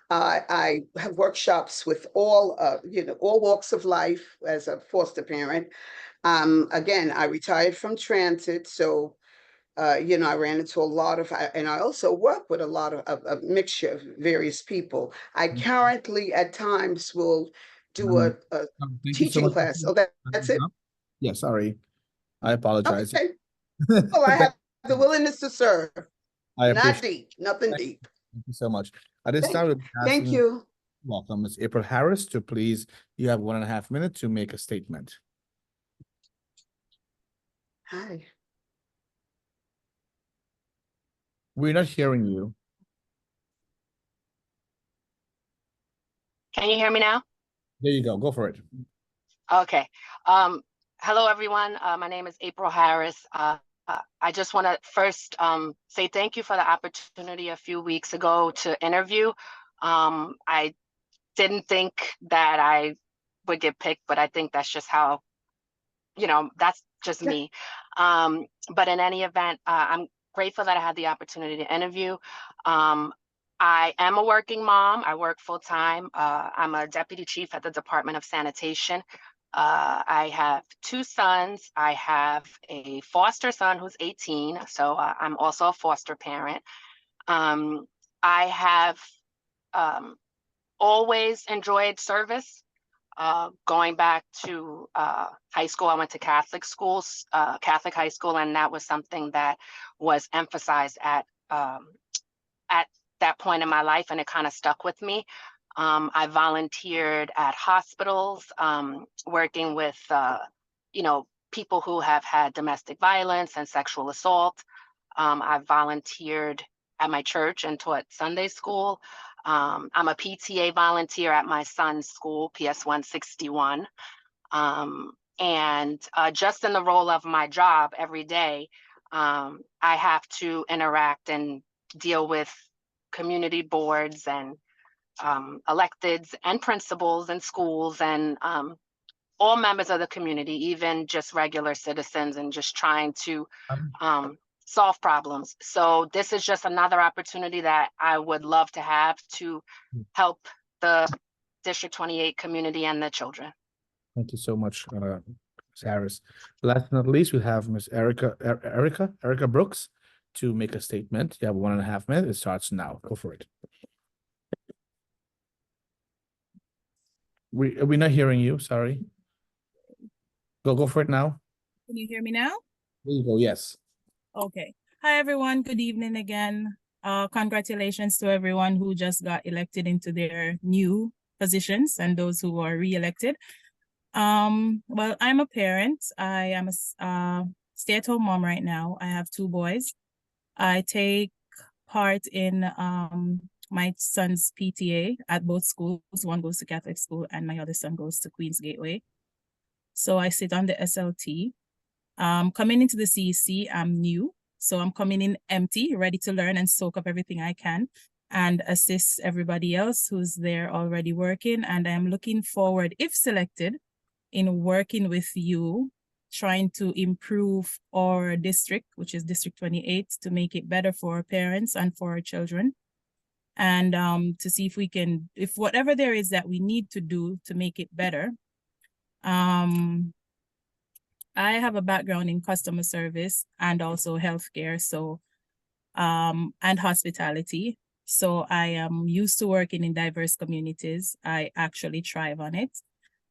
I have workshops with all, all walks of life as a foster parent. Again, I retired from transit, so I ran into a lot of, and I also work with a lot of a mixture of various people. I currently at times will do a
Thank you so
teaching
much.
class. Oh, that's it?
Yeah, sorry. I apologize.
Okay. Well, I have the willingness to serve.
I
Not
appreciate
deep, nothing deep.
Thank you so much. At this time, we'll be
Thank
asking-
you.
Welcome, Ms. April Harris, to please, you have 1.5 minutes to make a statement.
Hi.
We're not hearing you.
Can you hear me now?
There you go for it.
Okay. Hello, everyone. My name is April Harris. I just want to first say thank you for the opportunity a few weeks ago to interview. I didn't think that I would get picked, but I think that's just how, that's just me. But in any event, I'm grateful that I had the opportunity to interview. I am a working mom. I work full time. I'm a deputy chief at the Department of Sanitation. I have 2 sons. I have a foster son who's 18, so I'm also a foster parent. I have always enjoyed service. Going back to high school, I went to Catholic schools, Catholic high school, and that was something that was emphasized at that point in my life, and it kind of stuck with me. I volunteered at hospitals, working with, people who have had domestic violence and sexual assault. I volunteered at my church and taught Sunday school. I'm a PTA volunteer at my son's school, PS 161. And just in the role of my job every day, I have to interact and deal with community boards and electeds and principals and schools and all members of the community, even just regular citizens, and just trying to solve problems. So this is just another opportunity that I would love to have to help the District 28 community and the children.
Thank you so much, Ms. Harris. Last but not least, we have Ms. Erica Brooks to make a statement. You have 1.5 minutes. It starts now. Go for it. We're not hearing you. Sorry. Go for it now.
Can you hear me now?
There you go. Yes.
Okay. Hi, everyone. Good evening again. Congratulations to everyone who just got elected into their new positions and those who are re-elected. Well, I'm a parent. I am a stay-at-home mom right now. I have 2 boys. I take part in my son's PTA at both schools. One goes to Catholic school and my other son goes to Queen's Gateway. So I sit on the SLT. Coming into the CEC, I'm new. So I'm coming in empty, ready to learn and soak up everything I can and assist everybody else who's there already working. And I'm looking forward, if selected, in working with you, trying to improve our district, which is District 28, to make it better for our parents and for our children. And to see if we can, if whatever there is that we need to do to make it better. I have a background in customer service and also healthcare, so and hospitality. So I am used to working in diverse communities. I actually thrive on it.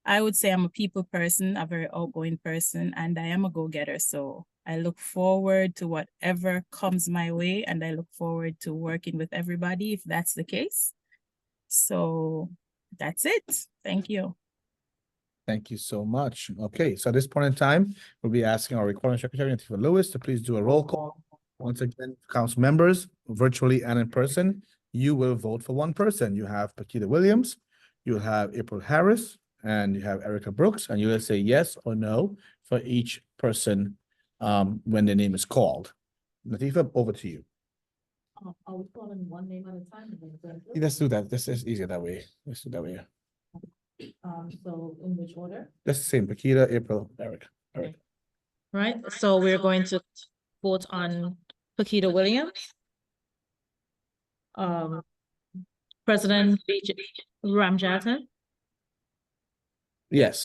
I would say I'm a people person, a very outgoing person, and I am a go-getter. So I look forward to whatever comes my way, and I look forward to working with everybody if that's the case. So that's it. Thank you.
Thank you so much. Okay, so at this point in time, we'll be asking our recording secretary, Antifa Lewis, to please do a roll call. Once again, council members, virtually and in person, you will vote for one person. You have Paquita Williams, you have April Harris, and you have Erica Brooks, and you will say yes or no for each person when their name is called. Latifa, over to you.
Are we calling one name at a time?
Let's do that. This is easier that way. Let's do that way.
So in which order?
That's the same. Pakita, April, Eric. Eric.
Right, so we're going to vote on Pakita Williams. President Vijay Ramjatan,
Yes.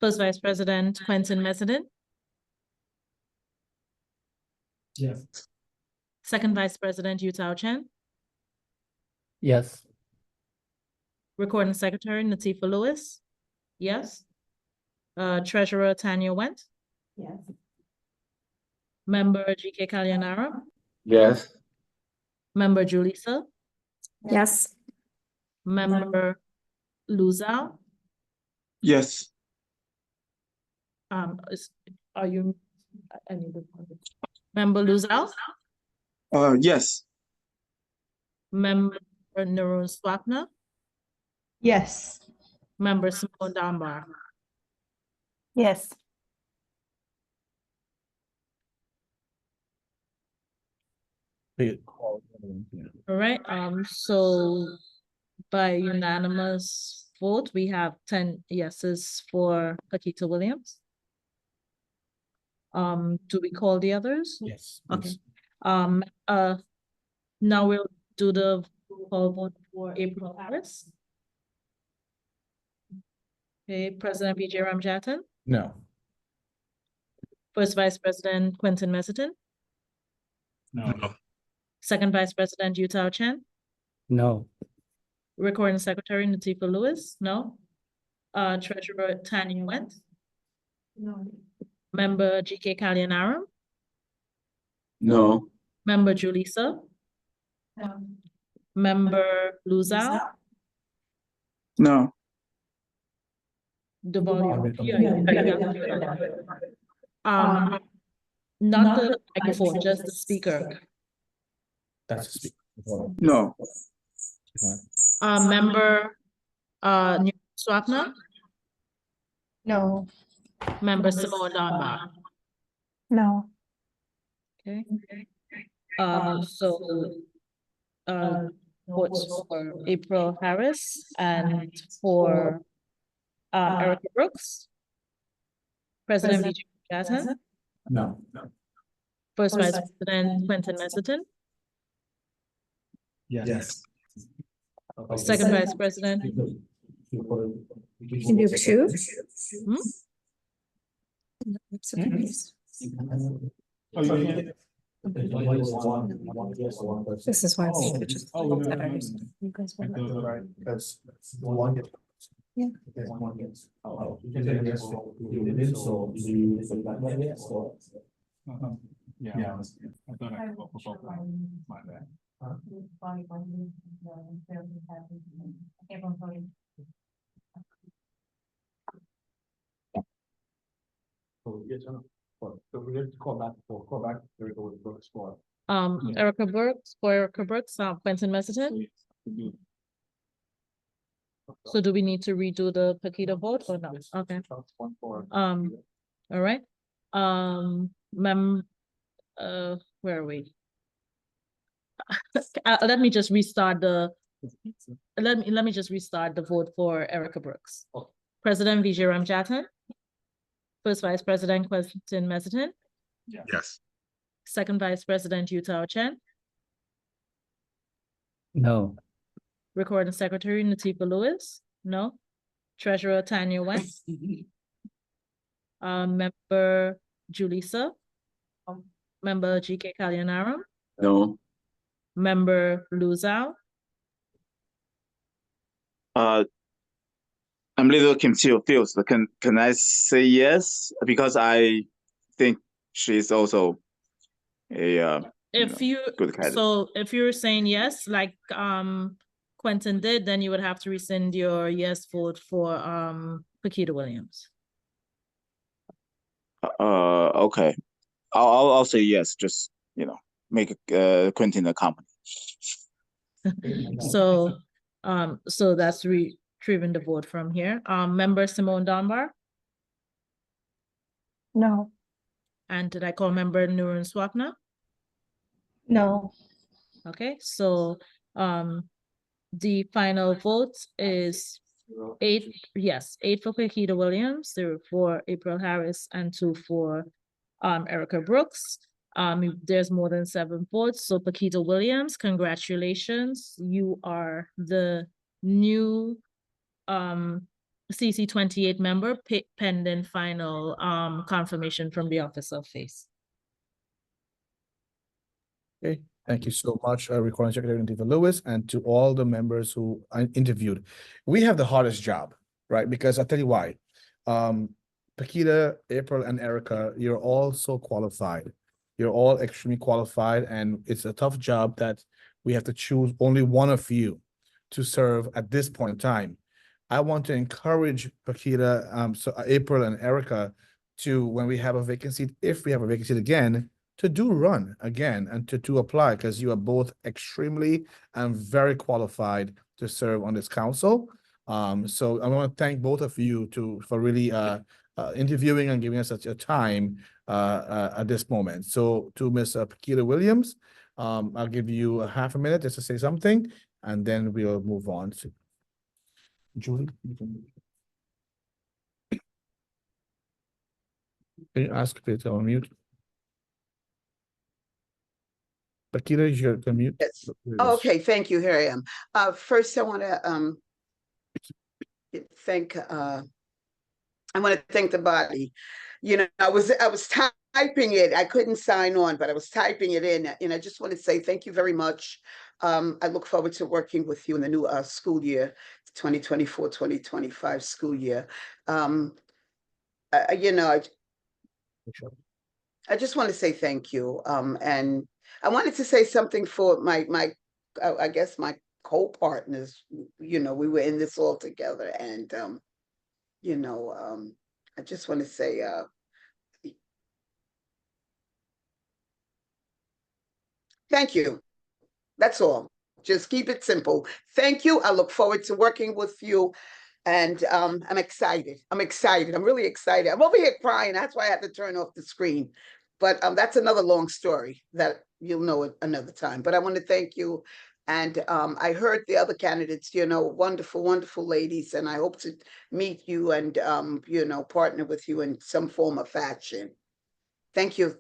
First Vice President Quentin Messetin,
Yes.
Second Vice President Yu Tao Chen,
Yes.
Recording Secretary Natifa Lewis, yes. Treasurer Tanya Went,
Yes.
Member GK Kalyanara,
Yes.
Member Julissa,
Yes.
Member Luzao,
Yes.
are you, I need to. Member Luzao,
Yes.
Member Narun Swapna,
Yes.
Member Simone Dunbar.
Yes.
All right, so by unanimous vote, we have 10 yeses for Pakita Williams. Do we call the others?
Yes.
Okay. Now we'll do the call vote for April Harris. Okay, President Vijay Ramjatan,
No.
First Vice President Quentin Messetin,
No.
Second Vice President Yu Tao Chen,
No.
Recording Secretary Natifa Lewis, no. Treasurer Tanya Went,
No.
Member GK Kalyanara,
No.
Member Julissa,
No.
Member Luzao,
No.
the volume.
Yeah.
Not the microphone, just the speaker.
That's the speaker.
No.
Member Swapna,
No.
Member Simone Dunbar.
No.
Okay. So votes for April Harris and for Erica Brooks. President Vijay Ramjatan,
No.
First Vice President Quentin Messetin,
Yes.
Second Vice President.
You can do two.
Hmm?
I'm so confused. This is why it's just. You guys want-
Because one gets.
Yeah.
Because one gets. Oh. You can say yes, so you did, so you say that, yes, so.
Yeah. I thought I spoke about that. My bad.
So we get to call back, there we go with Brooks for.
Erica Brooks, for Erica Brooks, Quentin Messetin. So do we need to redo the Pakita vote or not? Okay. All right. Where are we? Let me just restart the. Let me just restart the vote for Erica Brooks. President Vijay Ramjatan, First Vice President Quentin Messetin,
Yes.
Second Vice President Yu Tao Chen,
No.
Recording Secretary Natifa Lewis, no. Treasurer Tanya West, Member Julissa, Member GK Kalyanara,
No.
Member Luzao,
I'm a little confused. Can I say yes? Because I think she's also a
if you,
good candidate.
so if you're saying yes, like Quentin did, then you would have to rescind your yes vote for Pakita Williams.
Okay. I'll say yes. Just make Quentin a company.
So so that's retrieving the vote from here. Member Simone Dunbar,
No.
and did I call Member Narun Swapna?
No.
Okay, so the final vote is 8, yes, 8 for Paquita Williams, 0 for April Harris, and 2 for Erica Brooks. There's more than 7 votes, so Paquita Williams, congratulations. You are the new CC 28 member pending final confirmation from the Office of Face.
Okay, thank you so much, Recording Secretary Nativa Lewis, and to all the members who I interviewed. We have the hardest job, right? Because I'll tell you why. Paquita, April, and Erica, you're all so qualified. You're all extremely qualified, and it's a tough job that we have to choose only one of you to serve at this point in time. I want to encourage Paquita, April and Erica to, when we have a vacancy, if we have a vacancy again, to do run again and to apply, because you are both extremely and very qualified to serve on this council. So I want to thank both of you for really interviewing and giving us such a time at this moment. So to Ms. Paquita Williams, I'll give you a half a minute just to say something, and then we'll move on to Julie. Can you ask if it's on mute? Paquita, you're on mute.
Yes. Oh, okay, thank you. Here I am. First, I want to thank the body. You know, I was typing it. I couldn't sign on, but I was typing it in, and I just want to say thank you very much. I look forward to working with you in the new school year, 2024-2025 school year. You know, I just want to say thank you. And I wanted to say something for my I guess my co-partners. You know, we were in this all together, and you know, I just want to say thank you. That's all. Just keep it simple. Thank you. I look forward to working with you. And I'm excited. I'm really excited. I'm over here crying. That's why I had to turn off the screen. But that's another long story that you'll know it another time. But I want to thank you. And I heard the other candidates, you know, wonderful, wonderful ladies. And I hope to meet you and, you know, partner with you in some form or fashion. Thank you.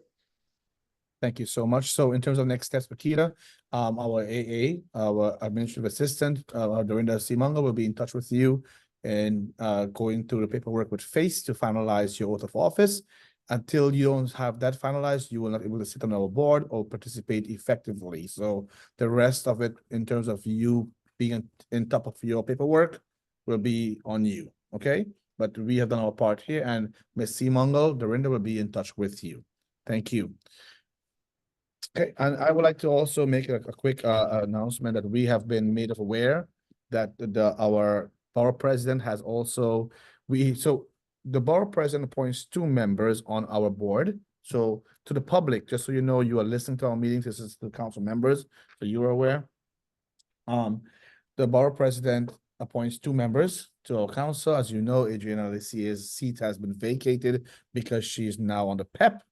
Thank you so much. So in terms of next steps, Paquita, our AA, our administrative assistant, Dorinda Simango, will be in touch with you and going through the paperwork with FACE to finalize your oath of office. Until you don't have that finalized, you will not be able to sit on our board or participate effectively. So the rest of it, in terms of you being in top of your paperwork, will be on you, okay? But we have done our part here, and Ms. Simango, Dorinda will be in touch with you. Thank you. Okay, and I would like to also make a quick announcement that we have been made aware that our borough president has also, the borough president appoints 2 members on our board. So to the public, just so you know, you are listening to our meetings, this is the council members, so you are aware. The borough president appoints 2 members to our council. As you know, Adriana Alicia's seat has been vacated because she is now on the PEP.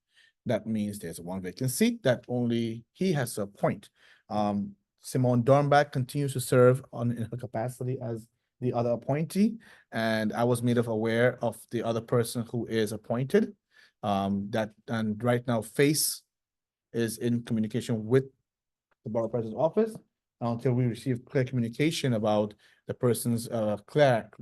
That means there's 1 vacant seat that only he has to appoint. Simone Dornbach continues to serve in her capacity as the other appointee, and I was made aware of the other person who is appointed. And right now, FACE is in communication with the borough president's office until we receive clear communication about the person's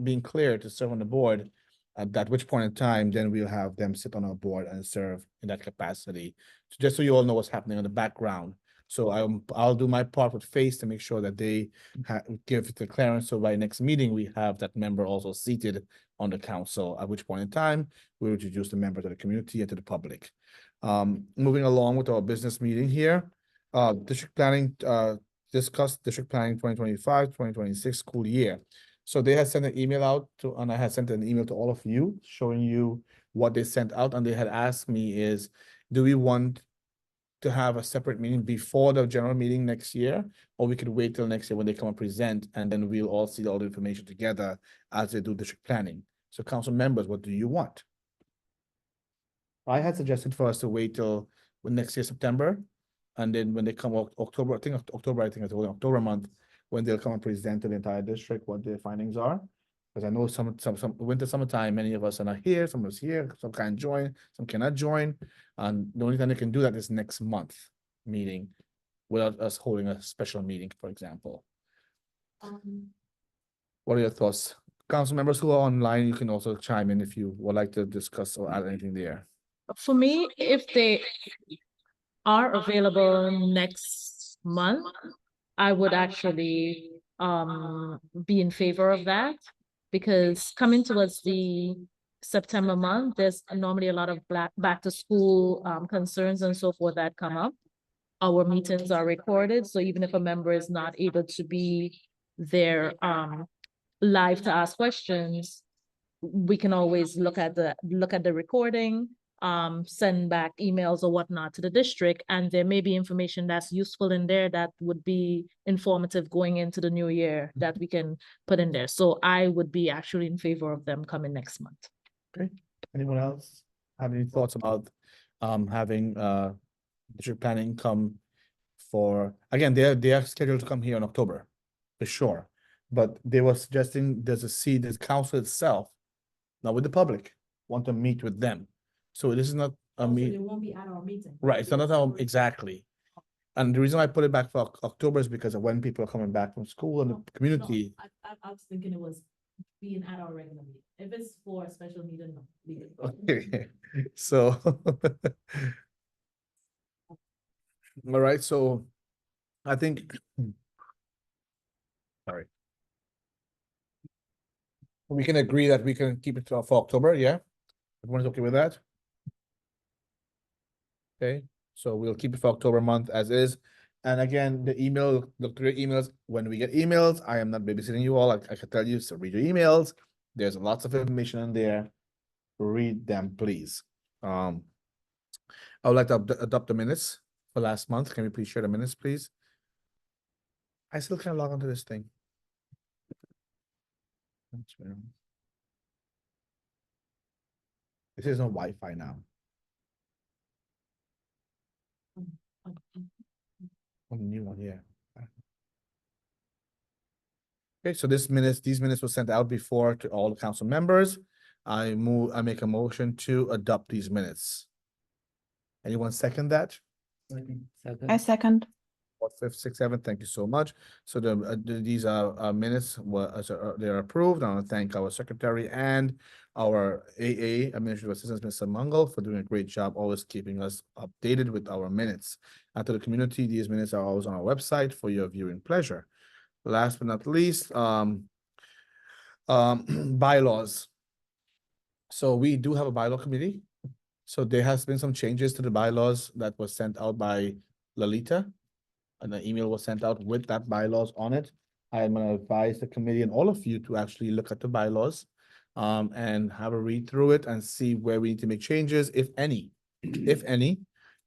being cleared to serve on the board. At which point in time, then we'll have them sit on our board and serve in that capacity. So just so you all know what's happening in the background. So I'll do my part with FACE to make sure that they give the clearance. So by next meeting, we have that member also seated on the council, at which point in time, we'll introduce the member to the community and to the public. Moving along with our business meeting here, district planning, discuss district planning 2025-2026 school year. So they had sent an email out to, and I had sent an email to all of you showing you what they sent out. And they had asked me is, do we want to have a separate meeting before the general meeting next year? Or we could wait till next year when they come and present, and then we'll all see all the information together as they do district planning. So council members, what do you want? I had suggested for us to wait till next year, September, And then when they come October, I think it's October month, when they'll come and present to the entire district what their findings are. Because I know some winter, summertime, many of us are not here, some of us here, some can't join, some cannot join. And the only time they can do that is next month meeting without us holding a special meeting, for example. What are your thoughts? Council members who are online, you can also chime in if you would like to discuss or add anything there.
For me, if they are available next month, I would actually be in favor of that, because coming towards the September month, there's normally a lot of back to school concerns and so forth that come up. Our meetings are recorded, so even if a member is not able to be there live to ask questions, we can always look at the recording, send back emails or whatnot to the district, and there may be information that's useful in there that would be informative going into the new year that we can put in there. So I would be actually in favor of them coming next month.
Okay, anyone else have any thoughts about having district planning come for, again, they are scheduled to come here in October, for sure. But they were suggesting the council itself, not with the public, want to meet with them. So this is not a meet.
It won't be at our meeting.
Right, it's not our, exactly. And the reason I put it back for October is because of when people are coming back from school and the community.
I was thinking it was being at our regular meeting. If it's for a special meeting, no. leave it.
Okay, so. All right, so I think. Sorry. We can agree that we can keep it for October, yeah? Everyone's okay with that? Okay, so we'll keep it for October month as is. And again, the email, look through your emails. When we get emails, I am not babysitting you all. I can tell you, so read your emails. There's lots of information in there. Read them, please. I would like to adopt the minutes for last month. Can we please share the minutes, please? I still can't log onto this thing. This is no Wi-Fi now. On the new one, yeah. Okay, so these minutes were sent out before to all the council members. I make a motion to adopt these minutes. Anyone second that?
I second.
4th, 5th, 6th, 7th, thank you so much. So these are minutes they're approved. I want to thank our secretary and our AA administrative assistant, Mr. Mangal, for doing a great job, always keeping us updated with our minutes. And to the community, these minutes are always on our website for your viewing pleasure. Last but not least, bylaws. So we do have a bylaw committee. So there has been some changes to the bylaws that was sent out by Lalita. And the email was sent out with that bylaws on it. I am going to advise the committee and all of you to actually look at the bylaws and have a read through it and see where we need to make changes, if any.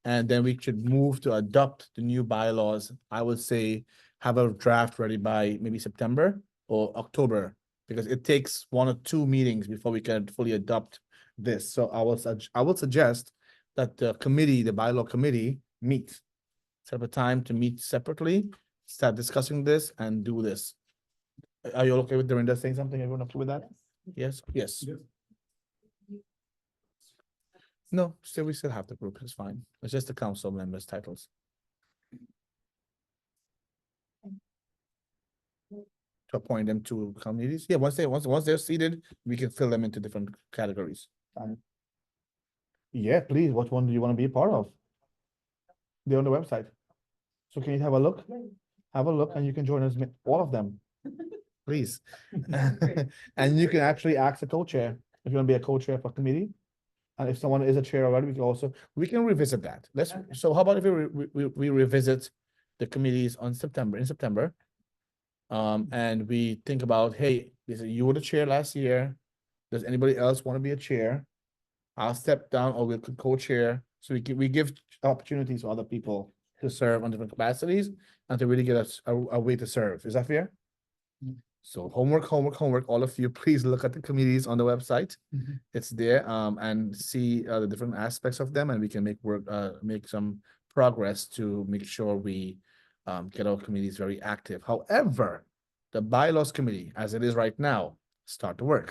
And then we should move to adopt the new bylaws. I would say have a draft ready by maybe September or October, because it takes 1 or 2 meetings before we can fully adopt this. So I would suggest that the committee, the bylaw committee, meet. Set up a time to meet separately, start discussing this and do this. Are you okay with Dorinda saying something? Everyone okay with that? Yes, yes. No, we still have the group, it's fine. It's just the council members' titles. To appoint them to committees. Yeah, once they're seated, we can fill them into different categories. Yeah, please, what one do you want to be a part of? They're on the website. So can you have a look? Have a look and you can join us, all of them, please. And you can actually ask the co-chair, if you want to be a co-chair for committee. And if someone is a chair already, we can revisit that. So how about if we revisit the committees in September. And we think about, hey, you were the chair last year. Does anybody else want to be a chair? I'll step down or we'll co-chair. So we give opportunities for other people to serve on different capacities and to really get us a way to serve. Is that fair? So homework, all of you, please look at the committees on the website. It's there and see the different aspects of them, and we can make some progress to make sure we get our committees very active. However, the bylaws committee, as it is right now, start to work.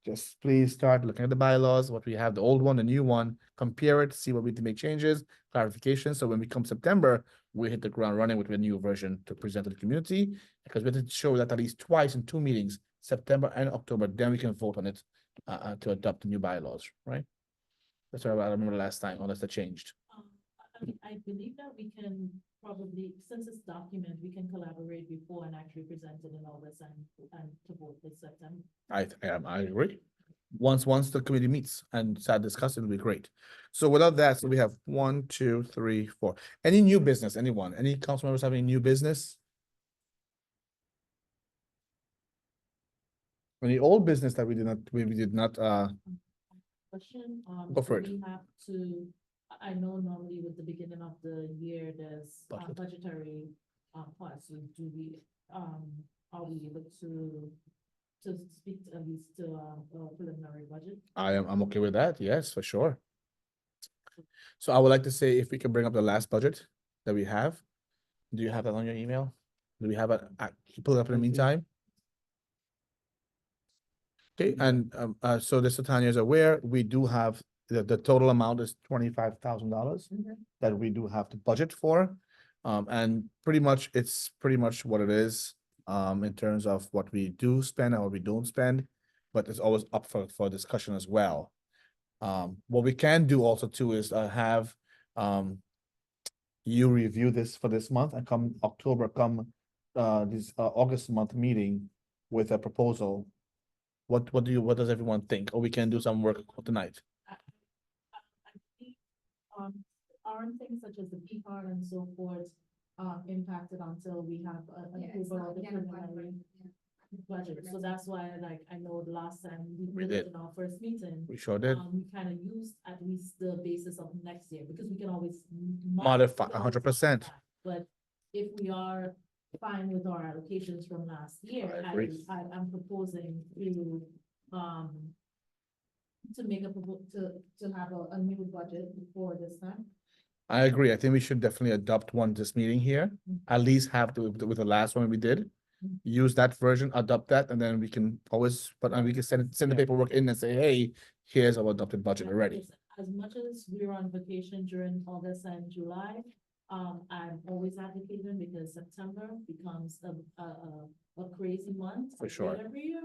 Just please start looking at the bylaws, what we have, the old one, the new one, compare it, see what we need to make changes, clarification. So when we come September, we hit the ground running with a new version to present to the community, because we have to show that at least twice in 2 meetings, September and October, then we can vote on it to adopt the new bylaws, right? That's what I remember last time, unless they changed.
I believe that we can probably, since it's document, we can collaborate before and actually present it in August and to vote this September.
I agree. Once the committee meets and start discussing, it'll be great. So without that, so we have 1, 2, 3, 4. Any new business? Anyone? Any council members having new business? Any old business that we did not
Question,
Go for it.
we have to, I know normally with the beginning of the year, there's
Budget.
budgetary parts, so do we, are we able to speak at least to a preliminary budget?
I'm okay with that, yes, for sure. So I would like to say if we can bring up the last budget that we have. Do you have that on your email? Do we have it? Can you pull it up in the meantime? Okay, and so just so Tanya is aware, we do have the total amount is $25,000 that we do have to budget for. And it's pretty much what it is in terms of what we do spend and what we don't spend, but it's always up for discussion as well. What we can do also too is have you review this for this month and come October, this August month meeting with a proposal. What does everyone think? Or we can do some work tonight.
I think, aren't things such as the PCAR and so forth, impacted until we have an approval of the preliminary budget? So that's why, like, I know the last time we did it in our first meeting.
We sure did.
We kind of used at least the basis of next year, because we can always
Modify
we can always
100%.
modify. But if we are fine with our allocations from last year,
I agree.
I'm proposing to make to have a new budget before this time.
I agree. I think we should definitely adopt one this meeting here. At least have with the last one we did. Use that version, adopt that, and then we can always, we can send the paperwork in and say, hey, here's our adopted budget already.
As much as we're on vacation during August and July, I'm always advocating, because September becomes a crazy month.
For sure.
Every year.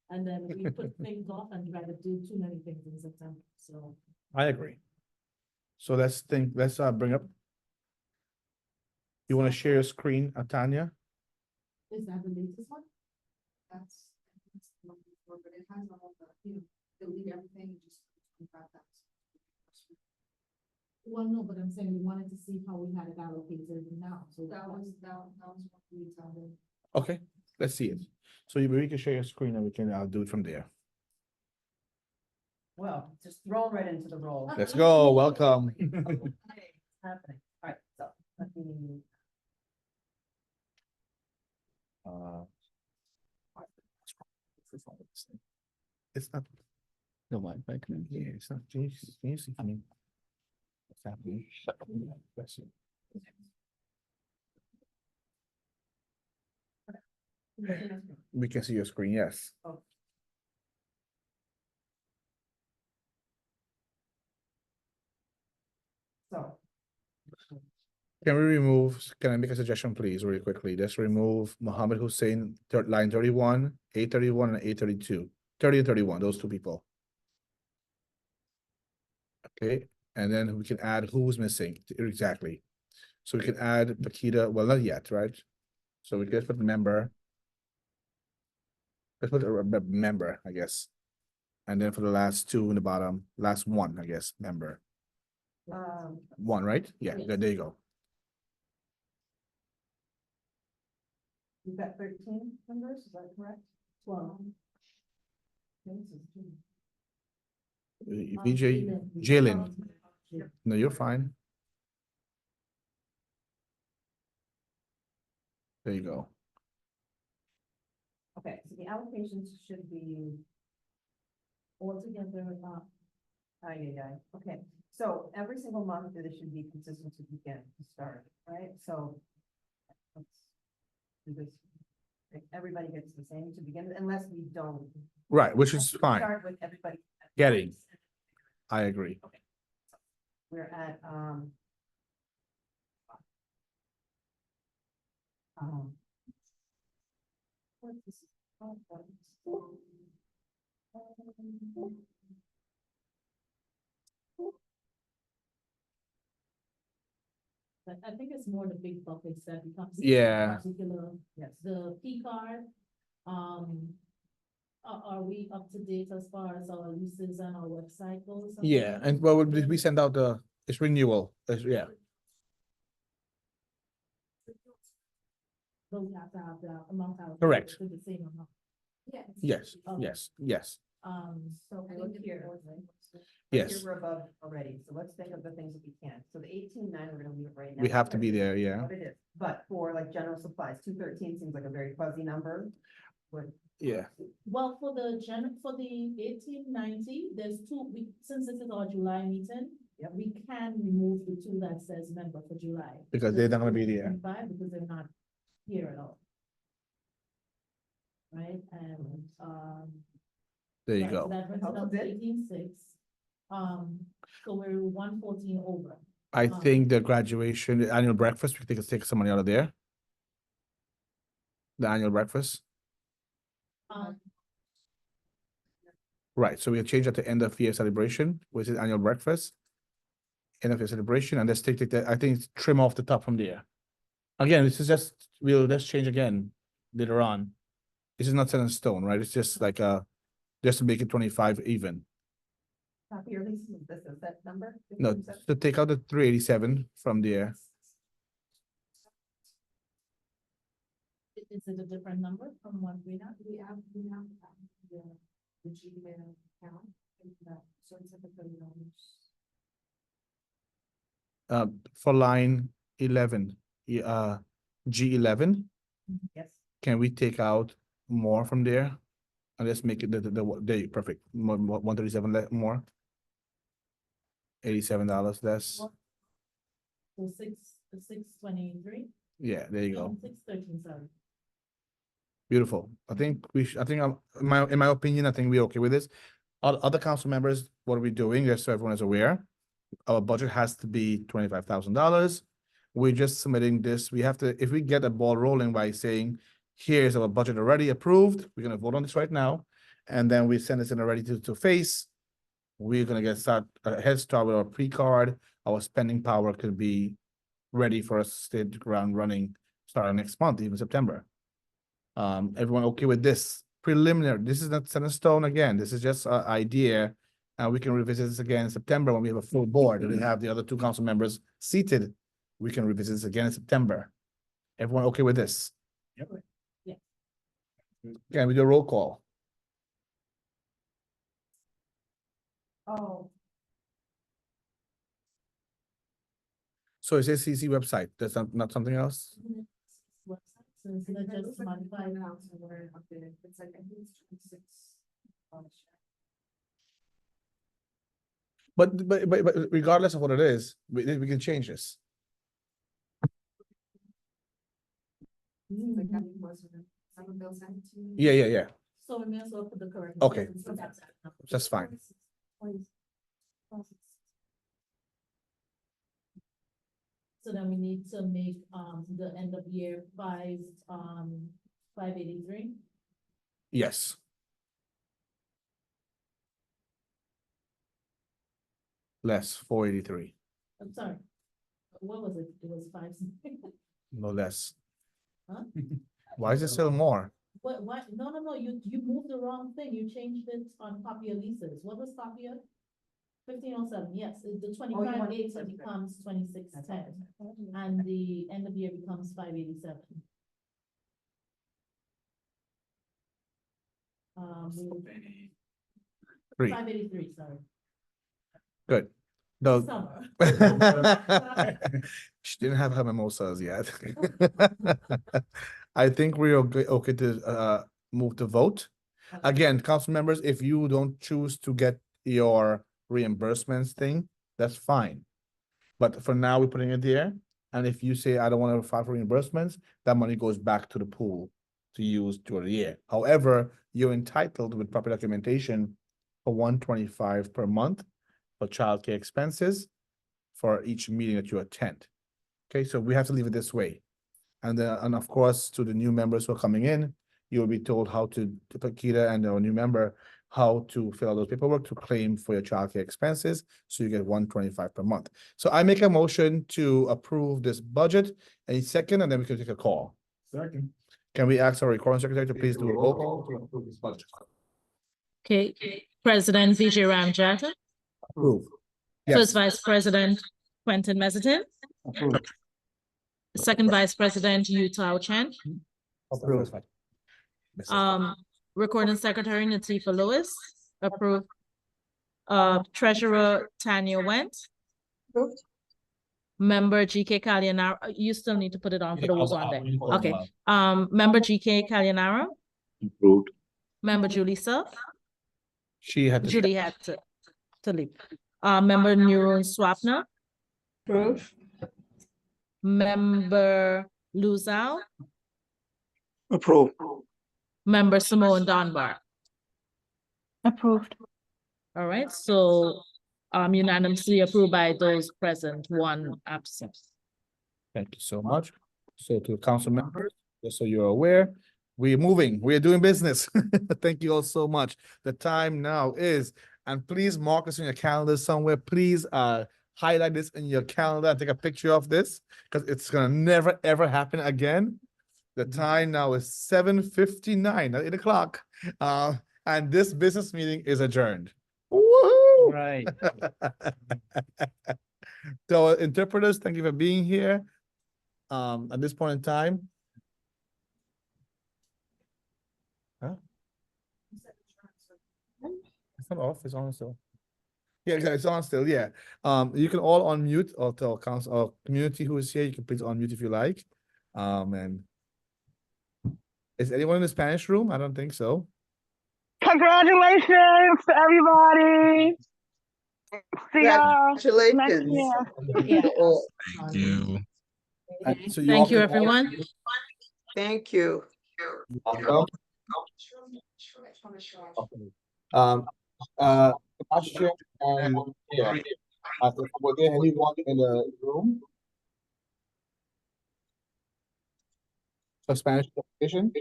And then we put things off and try to do too many things in September, so.
I agree. So let's bring up. You want to share your screen, Tanya?
Is that the latest one?
That's the one before, but it has all the, delete everything and just 25,000.
Well, no, but I'm saying we wanted to see how we had it allocated now, so.
That was what we told them.
Okay, let's see it. So we can share your screen and we can do it from there.
Well, just thrown right into the role.
Let's go, welcome.
It's happening. All right, so let me.
It's not.
The Wi-Fi connection.
Yeah, it's not. Can you see? I mean, what's happening? Bless you. We can see your screen, yes.
Oh. So.
Can I make a suggestion, please, really quickly? Just remove Mohammed Hussein, line 31, 831, and 832. 30 and 31, those two people. Okay, and then we can add who's missing, exactly. So we can add Pakita, well, not yet, right? So we just put member. Let's put a member, I guess. And then for the last two in the bottom, last one, I guess, member. One, right? Yeah,
Yes.
there you go.
You've got 13 members, is that correct? 12.
VJ, Jalen. No, you're fine. There you go.
Okay, so the allocations should be altogether, okay,
So every single month, there should be consistent to begin to start, right? So let's do this. Like, everybody gets the same to begin, with, unless we don't.
Right, which is
We
fine.
Start with everybody. at
Getting.
once.
I agree.
We're at, what is this?
But I think it's more the big buckets that becomes.
Yeah.
Particular,
Yes.
the P card, are we up to date as far as our uses and our website goes?
Yeah, and well, we send out the, it's renewal, yeah.
But we have to have the amount out.
Correct.
To the same amount.
Yes,
Okay.
yes, yes,
So I look here.
yes.
Here we're above already, so let's think of the things that we can. So the 18.9, we're gonna leave it right now.
We have to be there, yeah.
What it is, but for like general supplies, 213 seems like a very fuzzy number. What,
Yeah,
Well, for the 1890, there's two, since this is our July meeting,
Yep.
we can remove the two that says member for July.
Because they're not gonna be there.
25, because they're not here at all. Right, and,
there you
right, so
go.
that brings it up to 18.6. So we're 114 over.
I think the graduation, the annual breakfast, we can take some money out of there. The annual breakfast, right, so we'll change that to end of year celebration, which is annual breakfast. End of year celebration, and let's take the, I think trim off the top from there. Again, this is just, we'll just change again later on. This is not set in stone, right? It's just like just to make it 25 even.
copy your lease, this is that number?
No,
15,700?
to take out the 387 from there.
Is it a different number from what we have?
We have the Gmail account, and that, so it's like $30.
For line 11, G11,
Yes.
can we take out more from there? And let's make it the perfect, 137 more. $87 less.
So 623?
Yeah, there you go.
613, sorry.
Beautiful. I think in my opinion, I think we're okay with this. Other council members, what are we doing? Just so everyone is aware. Our budget has to be $25,000. We're just submitting this. We have to, if we get a ball rolling by saying, here's our budget already approved, we're gonna vote on this right now. And then we send this in already to face. We're gonna a head start with our pre-card. Our spending power could be ready for us to hit the ground running starting next month, even September. Everyone okay with this preliminary? This is not set in stone again. This is just an idea. And we can revisit this again in September when we have a full board and we have the other two council members seated. We can revisit this again in September. Everyone okay with this?
Yep. Yeah.
Can we do a roll call?
Oh,
So is this CC website? That's not something else?
Website, so instead of just modify.
Now, so we're updated, it's like, I think it's 26.
But regardless of what it is, we can change this.
Like, that was, someone Bill sent to you.
Yeah.
So we may as well put the correct.
Okay.
numbers, so that's-
That's fine.
So then we need to make, the end of year 583.
Yes. Less 483,
I'm sorry. What was it? It was 5 something.
no less.
Huh?
Why is it still more?
What, no, you moved the wrong thing. You changed it on copier leases. What was copier? 1507, yes, the 25.8 becomes 2610, and the end of year becomes 587.
Three.
583, sorry.
Good. No.
Summer.
She didn't have her mimosas yet. I think we're okay to move to vote. Again, council members, if you don't choose to get your reimbursements thing, that's fine. But for now, we're putting it there. And if you say, I don't want to file for reimbursements, that money goes back to the pool to use during the year. However, you're entitled with proper documentation for $125 per month for childcare expenses for each meeting that you attend. Okay, so we have to leave it this way. And of course, to the new members who are coming in, you will be told how to Pakita and our new member, how to fill out those paperwork to claim for your childcare expenses. So you get $125 per month. So I make a motion to approve this budget. Any second, and then we can take a call. Second. Can we ask our recording secretary to please do a roll call to approve this budget?
Okay, President Vijay Ramjathan.
Approve.
First Vice President Quentin Mezitin.
Approve.
Second Vice President Yu Tao Chen.
Approve.
Recording Secretary Natifa Lewis. Approved. Treasurer Tanya Went.
Approved.
Member GK Kalyanara, you still need to put it on for
Yeah,
the ones
I'll-
on there.
I'll call
Okay.
them out.
Member GK Kalyanara.
Approved.
Member Julie Self.
She had to.
Julie had to leave. Member Nurun Swapna.
Approved.
Member Luzao.
Approved.
Member Simone Dunbar.
Approved.
All right, so unanimously approved by those present, one absent.
Thank you so much. So to council members, just so you're aware, we're moving, we're doing business. Thank you all so much. The time now is, and please mark this in your calendar somewhere. Please highlight this in your calendar and take a picture of this because it's gonna never ever happen again. The time now is 7:59, not 8 o'clock. And this business meeting is adjourned. Woohoo!
Right.
So interpreters, thank you for being here. At this point in time. Huh? It's not off, it's on still. Yeah, it's on still, yeah. You can all unmute or tell council or community who is here, you can please unmute if you like. And is anyone in the Spanish room? I don't think so.
Congratulations to everybody. See y'all next
Congratulations.
year.
Thank you.
So you
Thank
all
you,
can-
everyone.
Thank you.
Welcome. Sebastian and yeah. Were there anyone in the room? For Spanish interpretation?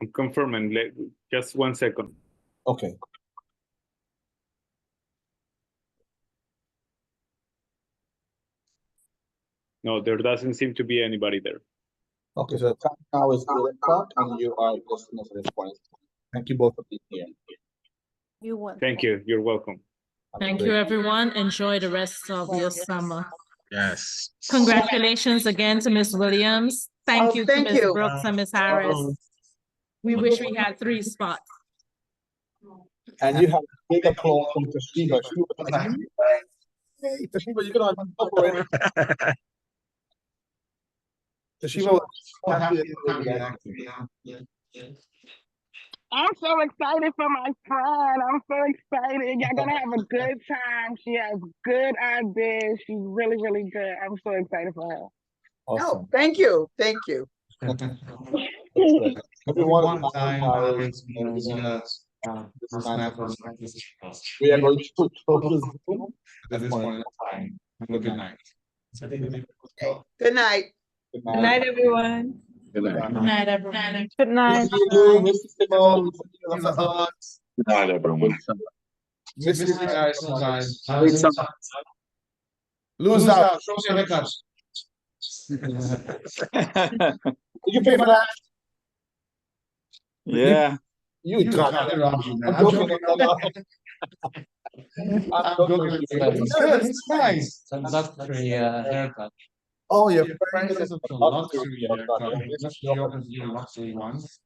I'm confirming. Just 1 second.
Okay.
No, there doesn't seem to be anybody there.
Okay, so the time now is 8 o'clock and you are listening to this point. Thank you both for being here.
You won.
Thank you. You're welcome.
Thank you, everyone. Enjoy the rest of your summer.
Yes.
Congratulations again to Ms. Williams. Thank
Oh,
you to
thank
Ms.
you.
Brooks and Ms. Harris. We wish we had 3 spots.
And you have a big applause from Toshiba. She was like, "Hey, Toshiba, you can operate." Toshiba was happy that you
I'm so excited for my friend. I'm so excited. Y'all gonna have a good time. She has good ideas. She's really, really good. I'm so excited for her.
Oh, thank you. Thank you.
Everyone, we are going to close Zoom at this point in time. Have a good night.
Good night.
Good
Good night, everyone.
Good night.
Good night, everyone.
Good night.
Mr. Simone,
Good night, everyone.
Mrs. Lose out. Show me your haircuts. Did you pay for that?
Yeah.
You got it wrong. I'm joking. I'm joking. It's nice.
Some luxury haircut.
Oh, your friend is a
Luxury haircut. Just your luxury ones.